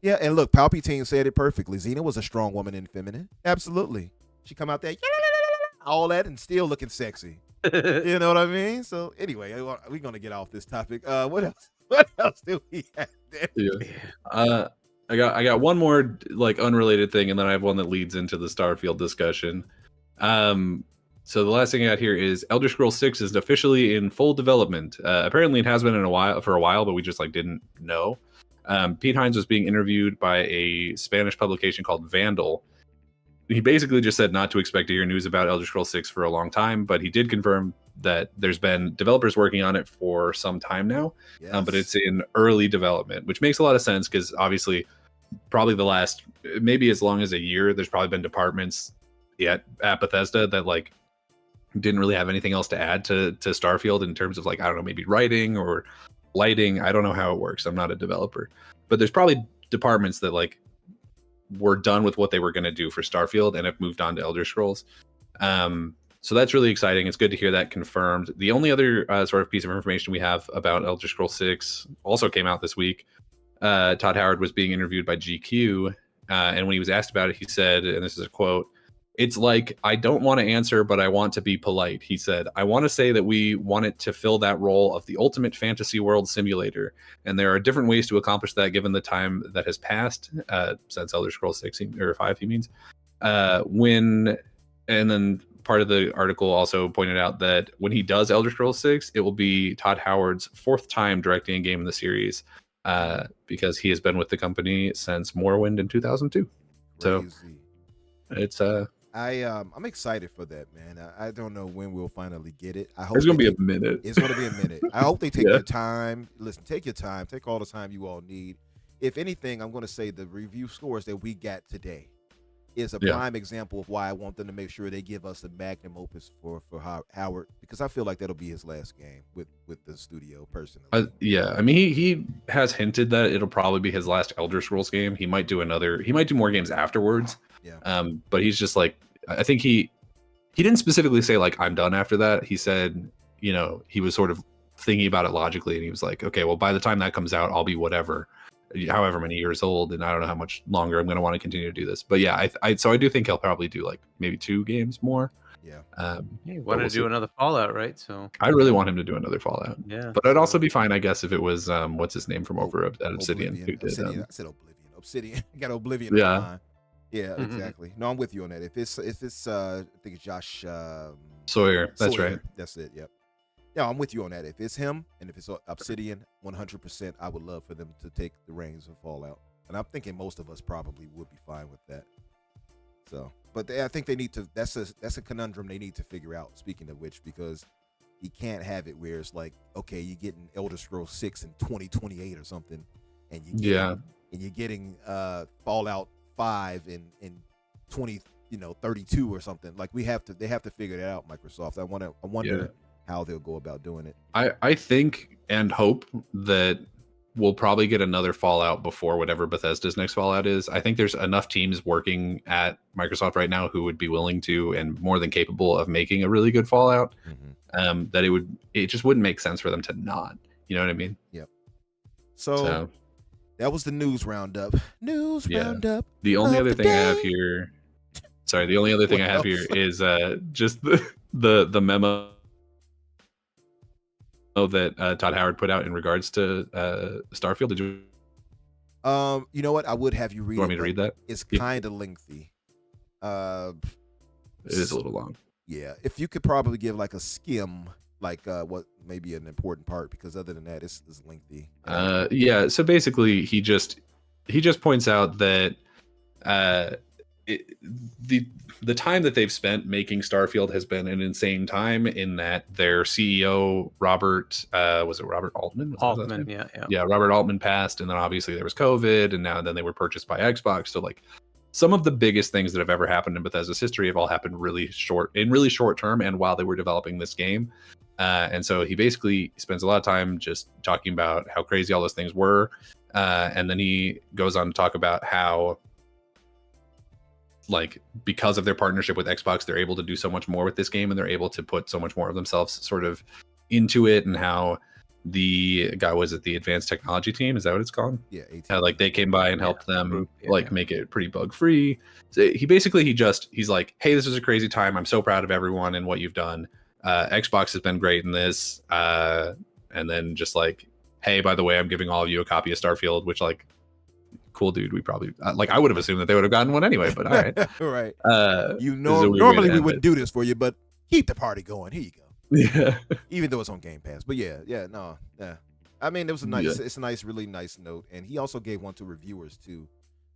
Yeah, and look, Palpatine said it perfectly. Xena was a strong woman and feminine. Absolutely. She come out there, all that, and still looking sexy. You know what I mean? So anyway, we're gonna get off this topic. What else? What else do we have there? Yeah. I got one more like unrelated thing, and then I have one that leads into the Starfield discussion. So the last thing I got here is Elder Scrolls 6 is officially in full development. Apparently, it has been for a while, but we just like didn't know. Pete Hines was being interviewed by a Spanish publication called Vandal. He basically just said not to expect to hear news about Elder Scrolls 6 for a long time, but he did confirm that there's been developers working on it for some time now, but it's in early development, which makes a lot of sense because obviously probably the last, maybe as long as a year, there's probably been departments at Bethesda that like didn't really have anything else to add to Starfield in terms of like, I don't know, maybe writing or lighting. I don't know how it works. I'm not a developer, but there's probably departments that like were done with what they were going to do for Starfield and have moved on to Elder Scrolls. So that's really exciting. It's good to hear that confirmed. The only other sort of piece of information we have about Elder Scrolls 6 also came out this week. Todd Howard was being interviewed by GQ, and when he was asked about it, he said, and this is a quote, "It's like, I don't want to answer, but I want to be polite." He said, "I want to say that we want it to fill that role of the ultimate fantasy world simulator. And there are different ways to accomplish that given the time that has passed," since Elder Scrolls 6 or 5, he means. And then part of the article also pointed out that when he does Elder Scrolls 6, it will be Todd Howard's 4th time directing a game in the series, because he has been with the company since Morrowind in 2002. Crazy. So it's I'm excited for that, man. I don't know when we'll finally get it. I hope There's gonna they be take- a minute. It's gonna be a minute. I hope they take Yeah. their time. Listen, take your time. Take all the time you all need. If anything, I'm gonna say the review scores that we got today is a Yeah. prime example of why I want them to make sure they give us the magnum opus for Howard, because I feel like that'll be his last game with the studio personally. Yeah, I mean, he has hinted that it'll probably be his last Elder Scrolls game. He might do more games afterwards. Yeah. But he's just like, I think he didn't specifically say like I'm done after that. He said, you know, he was sort of thinking about it logically, and he was like, okay, well, by the time that comes out, I'll be whatever, however many years old, and I don't know how much longer I'm going to want to continue to do this. But yeah, I do think he'll probably do like maybe 2 games more. Yeah. He but wanted we'll to do see. another Fallout, right? So I really want him to do another Fallout. yeah. But I'd also so- be fine, I guess, if it was what's his name from over at Obsidian. Who did, Obsidian. I said Oblivion. Obsidian. I got Oblivion Yeah. on mine. Yeah, Mhm. exactly. No, I'm with you on that. If it's I think it's Josh Sawyer. That's Sawyer. right. That's it. Yep. Yeah, I'm with you on that. If it's him and if it's Obsidian, 100%, I would love for them to take the reins of Fallout. And I'm thinking most of us probably would be fine with that. So, but I think they need to. That's a conundrum they need to figure out. Speaking of which, because you can't have it where it's like, okay, you're getting Elder Scrolls 6 in 2028 or something, and you're getting Fallout 5 in 2032 or something. Like they have to figure that out. Microsoft. I wonder how they'll go about doing it. I think and hope that we'll probably get another Fallout before whatever Bethesda's next Fallout is. I think there's enough teams working at Microsoft right now who would be willing to and more than capable of making a really good Fallout. Mm-hmm. That it just wouldn't make sense for them to not. You know what I mean? Yep. So that was the news roundup. Roundup. The only of other the thing I have day. here. Sorry, the only other thing What I have here else? is just the memo that Todd Howard put out in regards to Starfield. Did you You know what? I would have you read want me it, to but read that? It's Yeah. kind of lengthy. It is a little long. Yeah, if you could probably give like a skim, like what maybe an important part, because other than that, it's lengthy. Yeah. So basically, he just points out that the time that they've spent making Starfield has been an insane time. In that their CEO Robert was it Robert Altman? Was that his last Altman, name? yeah. Yeah, Robert Altman passed, and then obviously there was COVID, and then they were purchased by Xbox. So like some of the biggest things that have ever happened in Bethesda's history have all happened really short term, and while they were developing this game. And so he basically spends a lot of time just talking about how crazy all those things were, and then he goes on to talk about how, like, because of their partnership with Xbox, they're able to do so much more with this game, and they're able to put so much more of themselves sort of into it, and how the guy was at the advanced technology team, is that what it's called? Yeah, 18. How like they came by and Yeah, helped them group, yeah. make it pretty bug free. So he's like, hey, this was a crazy time. I'm so proud of everyone and what you've done. Xbox has been great in this. And then just like, hey, by the way, I'm giving all of you a copy of Starfield, which like, cool, dude. We probably like I would have assumed that they would have gotten one anyway, but all right. Right. This is a weird way Normally to we end wouldn't do this for you, but keep the party going. Here you go. Yeah. Even though it's on Game Pass, but yeah. I mean, it was a nice. Yeah. It's a nice, really nice note, and he also gave one to reviewers too.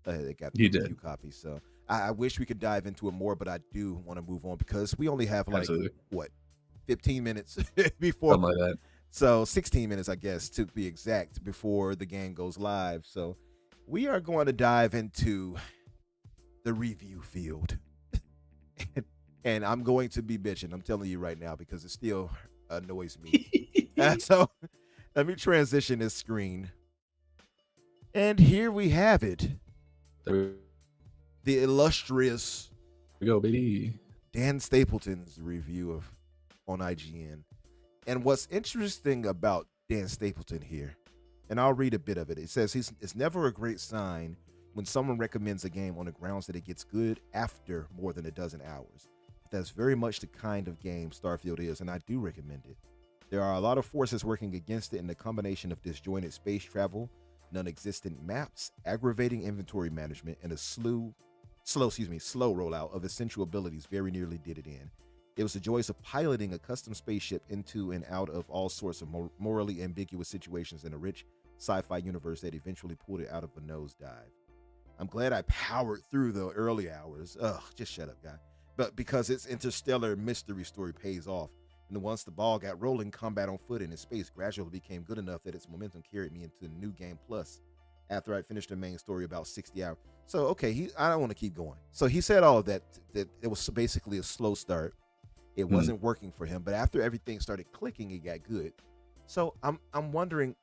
They got He the did. review copies, so I wish we could dive into it more, but I do want to move on because we only have like Absolutely. 15 minutes before. Something like that. So 16 minutes, I guess, to be exact, before the game goes live. So we are going to dive into the review field. And I'm going to be bitching. I'm telling you right now because it still annoys me. So let me transition this screen. And here we have it. There The illustrious we go, baby. Dan Stapleton's review on IGN. And what's interesting about Dan Stapleton here, and I'll read a bit of it. It says it's never a great sign when someone recommends a game on the grounds that it gets good after more than a dozen hours. That's very much the kind of game Starfield is, and I do recommend it. There are a lot of forces working against it, and the combination of disjointed space travel, non-existent maps, aggravating inventory management, and a slow rollout of essential abilities very nearly did it in. It was the joys of piloting a custom spaceship into and out of all sorts of morally ambiguous situations in a rich sci-fi universe that eventually pulled it out of a nosedive. I'm glad I powered through the early hours. Ugh, just shut up, guy. but because its interstellar mystery story pays off. And once the ball got rolling, combat on foot and in space gradually became good enough that its momentum carried me into the new game plus after I'd finished the main story about 60 hours. So, okay, I don't want to keep going. So he said all of that it was basically a slow start. It wasn't working for him, but after everything started clicking, it got good. So I'm wondering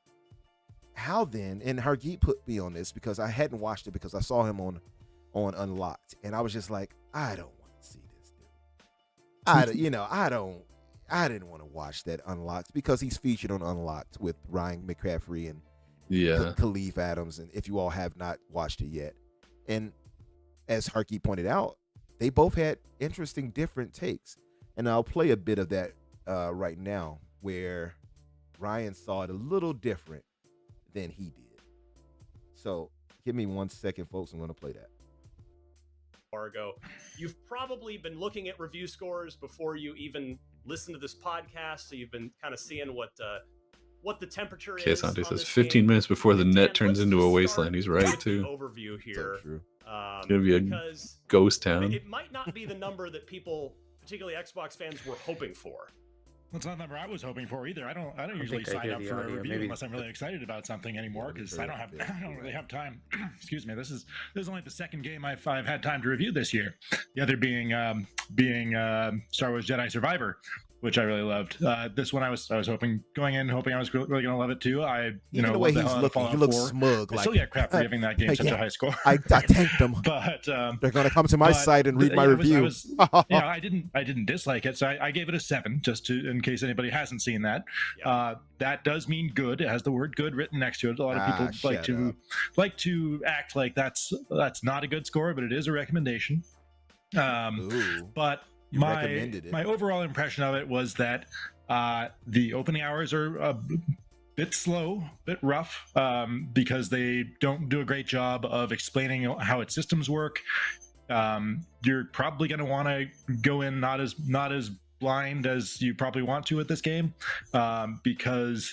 how then, and Hargeet put me on this because I hadn't watched it because I saw him on Unlocked, and I was just like, I don't want to see this dude. I didn't want to watch that Unlocked because he's featured on Unlocked with Ryan McCaffrey and Khalif Adams, and if you all have not watched it yet. And as Harky pointed out, they both had interesting different takes. And I'll play a bit of that right now where Ryan saw it a little different than he did. So give me 1 second, folks. I'm going to play that. Ago, you've probably been looking at review scores before you even listen to this podcast, so you've been kind of seeing what the temperature is. Santi says 15 minutes before the net turns into a wasteland. He's right too. Overview here. So it's gonna be a ghost town. It might not be the number that people, particularly Xbox fans, were hoping for. That's not the number I was hoping for either. I don't usually sign up for a review unless I'm really excited about something anymore, because I don't really have time. Excuse me. This is only the second game I've had time to review this year. The other being Star Wars Jedi Survivor, which I really loved. This one I was hoping I was really gonna love it too. The way he's looking, he looks smug. I still get crap for giving that game such a high score. I tanked them, but they're gonna come to my site and read my review. I didn't dislike it, so I gave it a 7, just in case anybody hasn't seen that. Yeah. That does mean good. It has the word "good" written next to it. A lot of people like to act like that's not a good score, but it is a recommendation. But my overall impression of it was that the opening hours are a bit slow, bit rough, because they don't do a great job of explaining how its systems work. You're probably going to want to go in not as blind as you probably want to at this game, because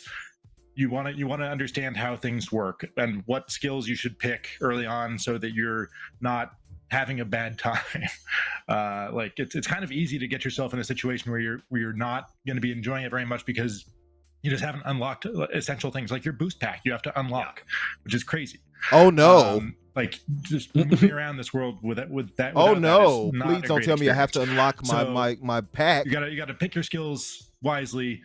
you want to understand how things work and what skills you should pick early on so that you're not having a bad time. Like it's kind of easy to get yourself in a situation where you're not going to be enjoying it very much because you just haven't unlocked essential things like your boost pack. You have to unlock, which is crazy. Oh no! Like just moving around this world with that. Oh no! Please don't tell me I have to unlock my pack. You gotta pick your skills wisely.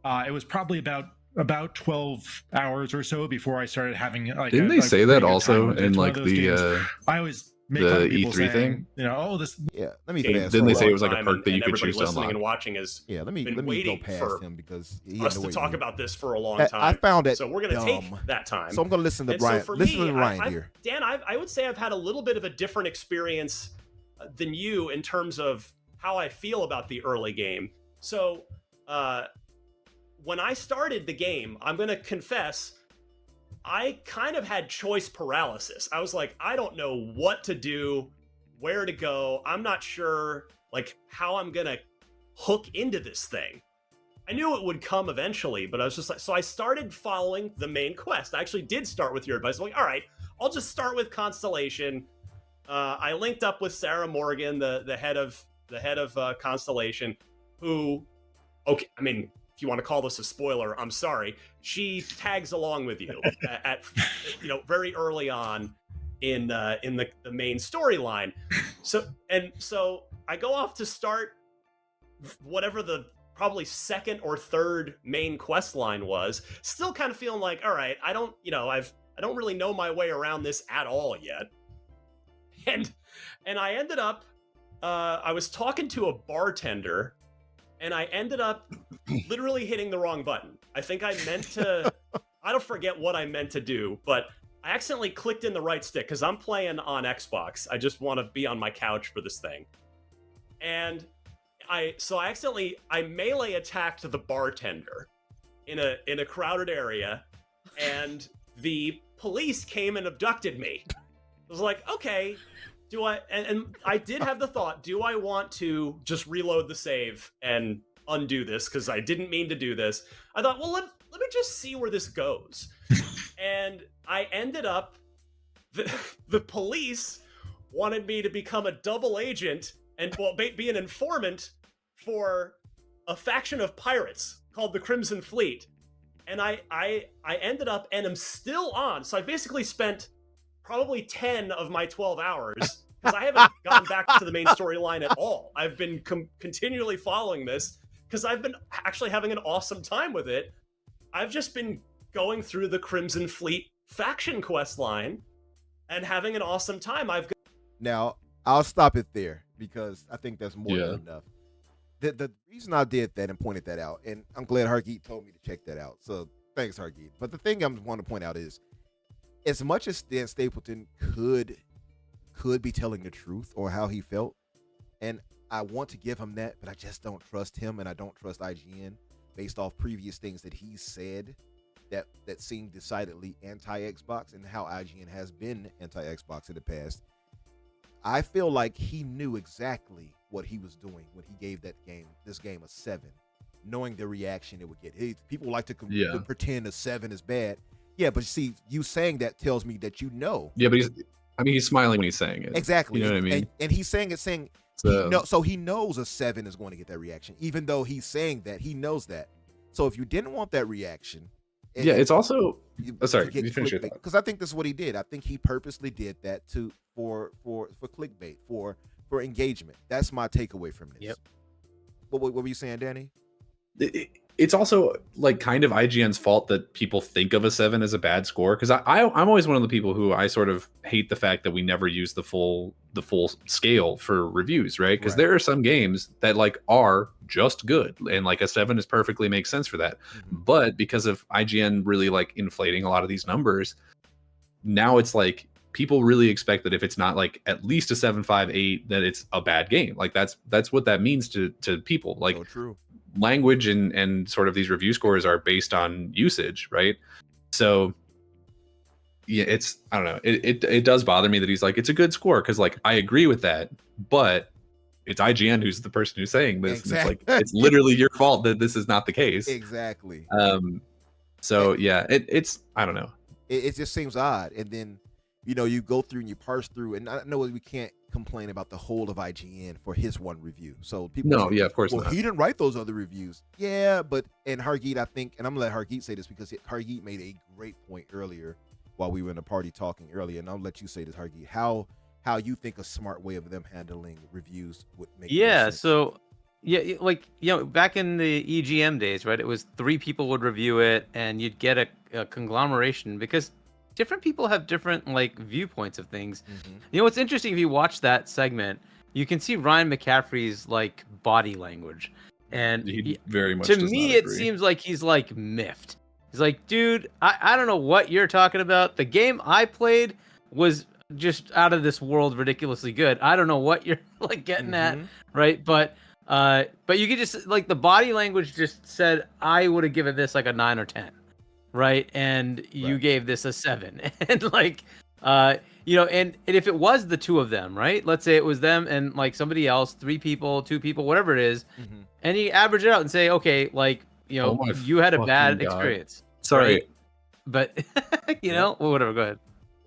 It was probably about 12 hours or so before I started having like. Didn't they say that also in like the? I always make the E3 saying, thing. This. Yeah, let me fast. Didn't they say it was like a perk that you could everybody choose to listening unlock? and watching is let me go past him because he us to talk about this for a long time. I found it. So we're gonna take that time. So I'm gonna listen to Brian. So listen to Ryan here. Dan, I would say I've had a little bit of a different experience than you in terms of how I feel about the early game. So when I started the game, I'm gonna confess, I kind of had choice paralysis. I was like, I don't know what to do, where to go. I'm not sure like how I'm gonna hook into this thing. I knew it would come eventually, but I was just like, so I started following the main quest. I actually did start with your advice. I'm like, all right, I'll just start with Constellation. I linked up with Sarah Morgan, the head of Constellation, who, okay, I mean, if you want to call this a spoiler, I'm sorry. She tags along with you at very early on in the main storyline. So I go off to start whatever the probably second or third main quest line was, still kind of feeling like, all right, I don't really know my way around this at all yet. And I ended up I was talking to a bartender, and I ended up literally hitting the wrong button. I think I meant to, I don't forget what I meant to do, but I accidentally clicked in the right stick because I'm playing on Xbox. I just want to be on my couch for this thing. And I melee attacked the bartender in a crowded area, and the police came and abducted me. I was like, okay, do I, and I did have the thought, do I want to just reload the save and undo this? Because I didn't mean to do this. I thought, well, let me just see where this goes. And I ended up, the police wanted me to become a double agent and well, be an informant for a faction of pirates called the Crimson Fleet. And I ended up and am still on. So I basically spent probably 10 of my 12 hours because I haven't gotten back to the main storyline at all. I've been continually following this because I've been actually having an awesome time with it. I've just been going through the Crimson Fleet faction quest line and having an awesome time. Now, I'll stop it there because I think that's more than enough. The reason I did that and pointed that out, and I'm glad Hargeet told me to check that out. So thanks, Hargeet. But the thing I want to point out is, as much as Dan Stapleton could be telling the truth on how he felt, and I want to give him that, but I just don't trust him, and I don't trust IGN based off previous things that he said that seemed decidedly anti-Xbox and how IGN has been anti-Xbox in the past. I feel like he knew exactly what he was doing when he gave this game a 7, knowing the reaction it would get. People like to pretend a 7 is bad. Yeah, but see, you saying that tells me that you know. Yeah, but he's smiling when he's saying it. Exactly. You know what I mean? And he's saying it, so he knows a 7 is going to get that reaction, even though he's saying that he knows that. So if you didn't want that reaction, it's also sorry, you finish your thought. Because I think this is what he did. I think he purposely did that for clickbait, for engagement. That's my takeaway from this. Yep. What were you saying, Danny? It's also like kind of IGN's fault that people think of a 7 as a bad score, because I'm always one of the people who I sort of hate the fact that we never use the full scale for reviews, right? Because there are some games that like are just good, and like a 7 is perfectly makes sense for that. But because of IGN really like inflating a lot of these numbers, now it's like people really expect that if it's not like at least a 7.5, 8, that it's a bad game. Like that's what that means to people. Like, so true. Language and sort of these review scores are based on usage, right? So yeah, I don't know, it does bother me that he's like, it's a good score, because like I agree with that, but it's IGN who's the person who's saying this. Exactly. And it's like, it's literally your fault that this is not the case. Exactly. So yeah, it's I don't know, it just seems odd. And then you go through and you parse through, and I know we can't complain about the whole of IGN for his one review. So people say, of course not. He didn't write those other reviews. Yeah, but and Hargeet, I think, and I'm gonna let Hargeet say this because Hargeet made a great point earlier while we were in the party talking earlier, and I'll let you say this, Hargeet. How you think a smart way of them handling reviews would make sense? So like back in the EGM days, right? It was 3 people would review it, and you'd get a conglomeration because different people have different like viewpoints of things. What's interesting, if you watch that segment, you can see Ryan McCaffrey's like body language, and he very much to does me not it agree. seems like he's like miffed. He's like, dude, I don't know what you're talking about. The game I played was just out of this world, ridiculously good. I don't know what you're like getting at, right? But you could just like, the body language just said I would have given this like a 9 or 10. Right, and you gave this a 7, and like, and if it was the 2 of them, right? Let's say it was them and like somebody else, 3 people, 2 people, whatever it is, and you average it out and say, okay, like you had a bad experience. Sorry, right? But well, whatever. Go ahead.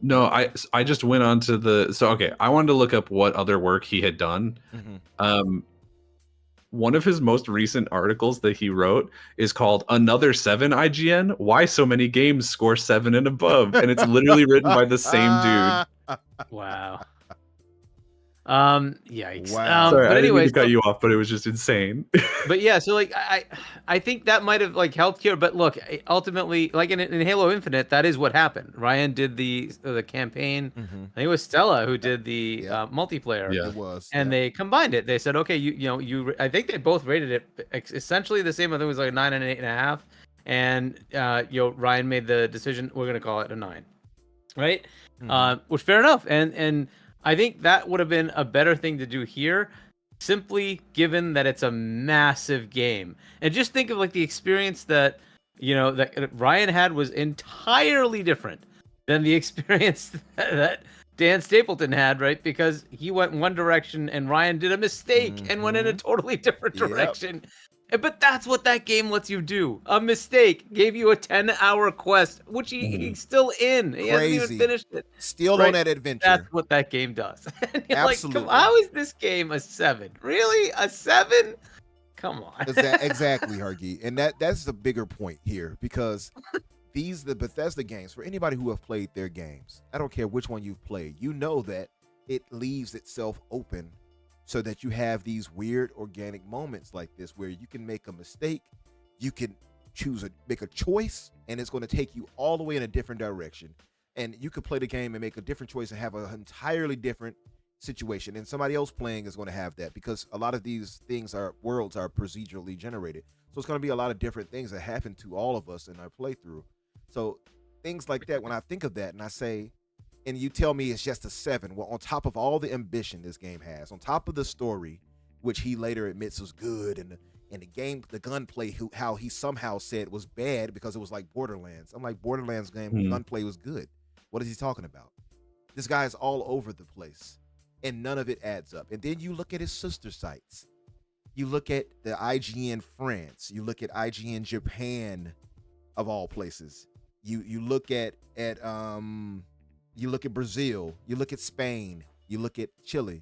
No, I just went on to I wanted to look up what other work he had done. One of his most recent articles that he wrote is called "Another 7 IGN: Why So Many Games Score 7 and Above," and it's literally written by the same dude. Wow. Yikes. Wow. Sorry, but I didn't mean anyway, to cut you off, but it was just insane. But yeah, so like I think that might have like helped here, but look, ultimately, like in Halo Infinite, that is what happened. Ryan did the campaign. I think it was Stella who did the multiplayer. Yeah. It was, and they combined it. They said, okay, you I think they both rated it essentially the same. I think it was like a 9 and an 8.5. And Ryan made the decision, we're gonna call it a 9, right? Which fair enough, and I think that would have been a better thing to do here, simply given that it's a massive game. And just think of like the experience that that Ryan had was entirely different than the experience that Dan Stapleton had, right? Because he went one direction and Ryan did a mistake and went in a totally different direction. But that's what that game lets you do. A mistake gave you a 10-hour quest, which he's still in. He hasn't even Crazy. finished it. Still Right? on that adventure. That's what that game does. And you're like, Absolutely. how is this game a 7? Really? A 7? Come on. Exactly, Hargi. And that's the bigger point here, because the Bethesda games, for anybody who have played their games, I don't care which one you've played, you know that it leaves itself open so that you have these weird organic moments like this where you can make a mistake, you can make a choice, and it's going to take you all the way in a different direction. And you could play the game and make a different choice and have an entirely different situation, and somebody else playing is going to have that, because a lot of these worlds are procedurally generated. So it's going to be a lot of different things that happen to all of us in our playthrough. So things like that, when I think of that and I say, and you tell me it's just a 7, well, on top of all the ambition this game has, on top of the story, which he later admits was good, and the gunplay, how he somehow said was bad because it was like Borderlands. I'm like, Borderlands game gunplay was good. What is he talking about? This guy is all over the place, and none of it adds up. And then you look at his sister sites. You look at the IGN France. You look at IGN Japan, of all places. You look at you look at Brazil. You look at Spain. You look at Chile.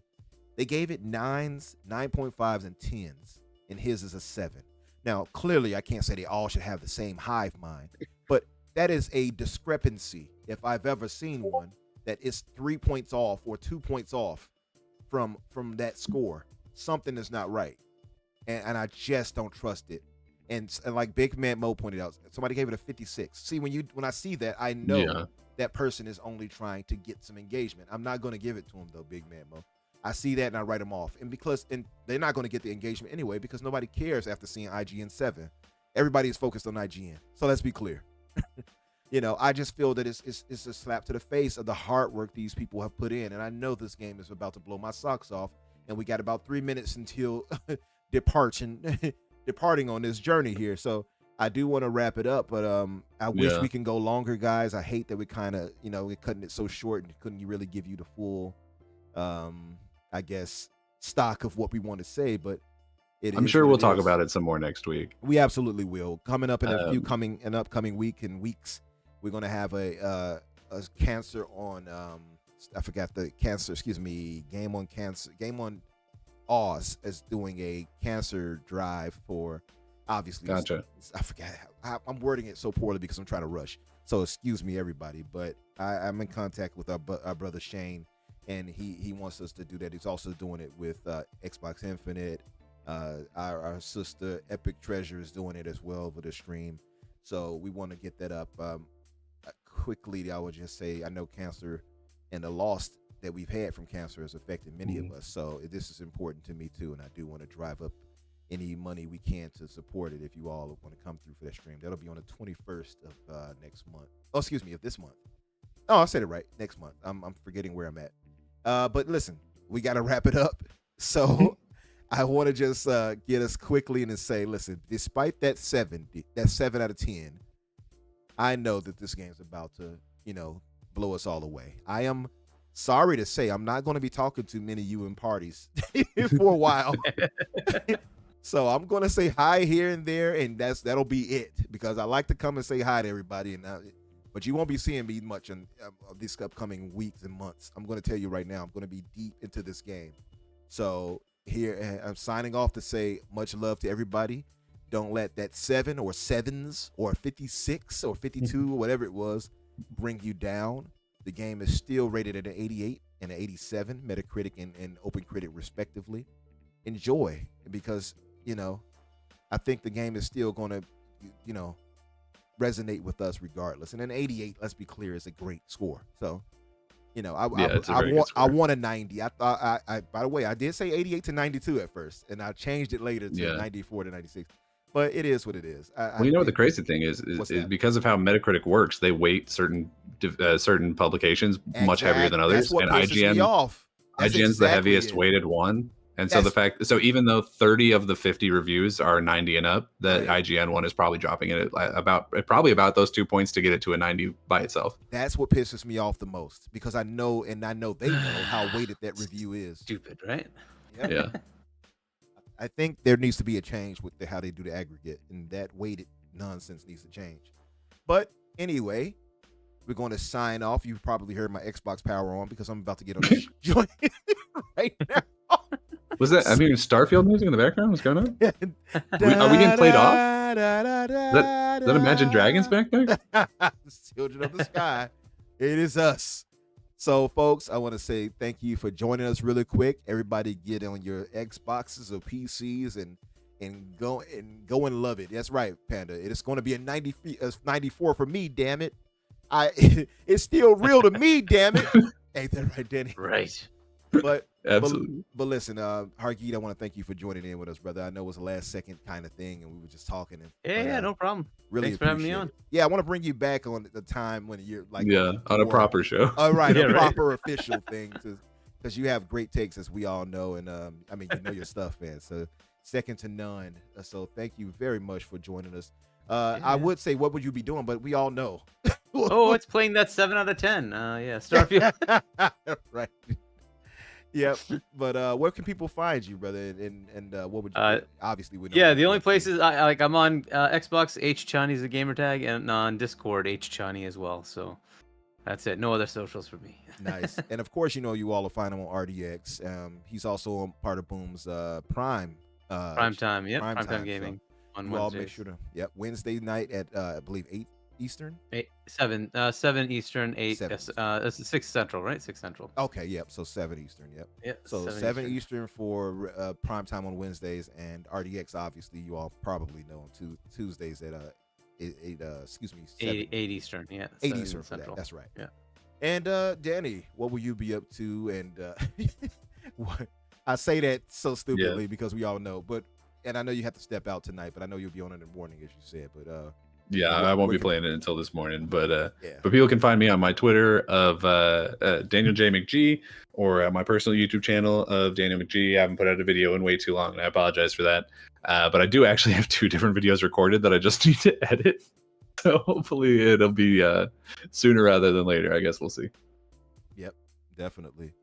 They gave it 9s, 9.5s, and 10s, and his is a 7. Now, clearly, I can't say they all should have the same hive mind, but that is a discrepancy, if I've ever seen one, that is 3 points off or 2 points off from that score. Something is not right, and I just don't trust it. And like Big Man Mo pointed out, somebody gave it a 56. See, when I see that, I know that person is only trying to get some engagement. I'm not going to give it to him though, Big Man Mo. I see that and I write them off, and they're not going to get the engagement anyway, because nobody cares after seeing IGN 7. Everybody is focused on IGN. So let's be clear. I just feel that it's a slap to the face of the hard work these people have put in. And I know this game is about to blow my socks off. And we got about 3 minutes until departing on this journey here. So I do want to wrap it up, but I wish we can go longer, guys. I hate that we kind of, we're cutting it so short and couldn't really give you the full, I guess, stock of what we want to say. But I'm sure we'll talk about it some more next week. We absolutely will. Coming up in an upcoming week and weeks, we're going to have a cancer on, I forgot the cancer, Game on Oz is doing a cancer drive for, obviously. Gotcha. I forgot. I'm wording it so poorly because I'm trying to rush. So excuse me, everybody. But I'm in contact with our brother Shane, and he wants us to do that. He's also doing it with Xbox Infinite. Our sister Epic Treasure is doing it as well with a stream. So we want to get that up quickly. I would just say, I know cancer and the loss that we've had from cancer has affected many of us. So this is important to me too, and I do want to drive up any money we can to support it. If you all want to come through for that stream, that'll be on the 21st of next month. Oh, excuse me, of this month. Oh, I said it right. Next month. I'm forgetting where I'm at. But listen, we got to wrap it up. So I want to just get us quickly and say, listen, despite that 7 out of 10, I know that this game's about to, blow us all away. I am sorry to say I'm not going to be talking to many of you in parties for a while. So I'm going to say hi here and there, and that'll be it, because I like to come and say hi to everybody. But you won't be seeing me much in these upcoming weeks and months. I'm going to tell you right now, I'm going to be deep into this game. So here, I'm signing off to say much love to everybody. Don't let that 7 or 7s or 56 or 52 or whatever it was bring you down. The game is still rated at an 88 and an 87, Metacritic and OpenCritic respectively. Enjoy, because, I think the game is still going to, resonate with us regardless. And an 88, let's be clear, is a great score. So, I want a 90. I thought by the way, I did say 88 to 92 at first, and I changed it later to 94 to 96. But it is what it is. What the crazy thing is because of how Metacritic works, they weight certain publications much heavier than others. That's what and pisses me off. IGN's the heaviest weighted one. And so even though 30 of the 50 reviews are 90 and up, the IGN one is probably dropping it at about those 2 points to get it to a 90 by itself. That's what pisses me off the most, because I know they know how weighted that review is. Stupid, right? Yep. Yeah. I think there needs to be a change with how they do the aggregate, and that weighted nonsense needs to change. But anyway, we're going to sign off. You've probably heard my Xbox power on because I'm about to get on this joint right now. Was that? I mean, Starfield music in the background. What's going on? Are we getting played off? Is that Imagine Dragons back there? Children of the Sky. It is us. So, folks, I want to say thank you for joining us really quick. Everybody get on your Xboxes or PCs and go and love it. That's right, Panda. It is going to be a 94 for me, damn it. It's still real to me, damn it. Ain't that right, Danny? Right. But Absolutely. But listen, Hargeet, I want to thank you for joining in with us, brother. I know it was a last second kind of thing, and we were just talking. Yeah, no problem. Really Thanks for having me appreciate on. it. Yeah, I want to bring you back on the time when you're like, on a proper show. All right, Yeah, a right. proper official thing, because you have great takes, as we all know, and I mean, you know your stuff, man. So second to none. So thank you very much for joining us. I would say, what would you be doing? But we all know. Oh, it's playing that 7 out of 10. Yeah, Starfield. Right. Yep. But where can people find you, brother? And what would you obviously we know. Yeah, the only places I'm on Xbox H Chani is the gamer tag, and on Discord H Chani as well. So that's it. No other socials for me. Nice. And of course, you all will find him on RDX. He's also part of Boom's Prime. Prime time. Yep. Prime Prime time, time gaming on You all Wednesdays. make sure to Wednesday night at I believe 8 Eastern. 7 Eastern, 8. 7. That's 6 Central, right? 6 Central. Okay, yep. So 7 Eastern, yep. Yeah. So 7 Eastern for prime time on Wednesdays, and RDX obviously you all probably know on Tuesdays at 8 Eastern. Yeah. 8 7 Eastern for that. Central. That's right. Yeah. And Danny, what will you be up to? And I say that so stupidly because we all know, and I know you have to step out tonight, but I know you'll be on in the morning, as you said. But Yeah, I won't be playing it until this morning, but yeah. but people can find me on my Twitter of Daniel J McG, or my personal YouTube channel of Daniel McG. I haven't put out a video in way too long, and I apologize for that. But I do actually have 2 different videos recorded that I just need to edit. So hopefully it'll be sooner rather than later. I guess we'll see. Yep, definitely.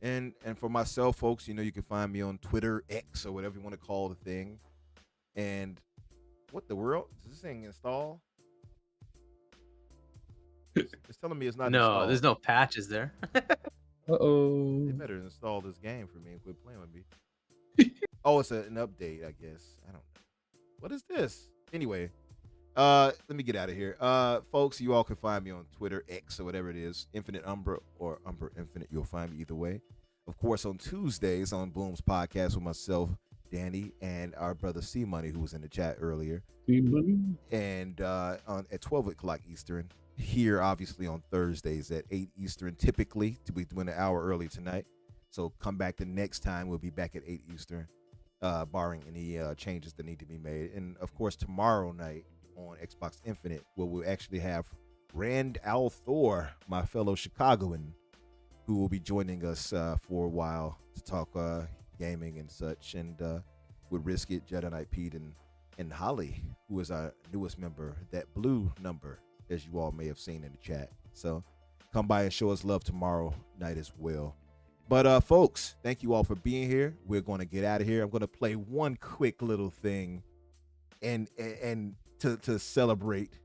And for myself, folks, you can find me on Twitter, X, or whatever you want to call the thing. And what the world? Does this thing install? It's telling me it's not installed. No, there's no patches there. Uh-oh. They better install this game for me and quit playing with me. Oh, it's an update, I guess. I don't know. What is this? Anyway, let me get out of here. Folks, you all can find me on Twitter, X, or whatever it is. Infinite Umbra or Umbra Infinite. You'll find me either way. Of course, on Tuesdays on Boom's podcast with myself, Danny, and our brother C Money, who was in the chat earlier. And at 12 o'clock Eastern. Here, obviously, on Thursdays at 8 Eastern, typically, to be doing an hour early tonight. So come back the next time. We'll be back at 8 Eastern, barring any changes that need to be made. And, of course, tomorrow night on Xbox Infinite, where we'll actually have Rand Al Thor, my fellow Chicagoan, who will be joining us for a while to talk gaming and such. And with Riskit, Jedi Knight Pete, and Holly, who is our newest member, that blue number, as you all may have seen in the chat. So come by and show us love tomorrow night as well. But folks, thank you all for being here. We're going to get out of here. I'm going to play one quick little thing and to celebrate,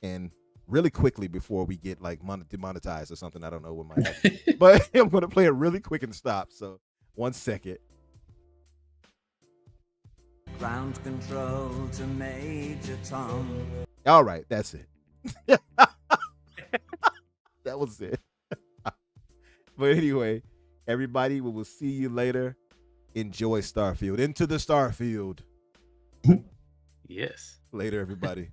and really quickly before we get like demonetized or something. I don't know what might happen. But I'm going to play it really quick and stop. So 1 second. Ground control to Major Tom. All right, that's it. That was it. But anyway, everybody, we will see you later. Enjoy Starfield. Into the Starfield. Yes. Later, everybody.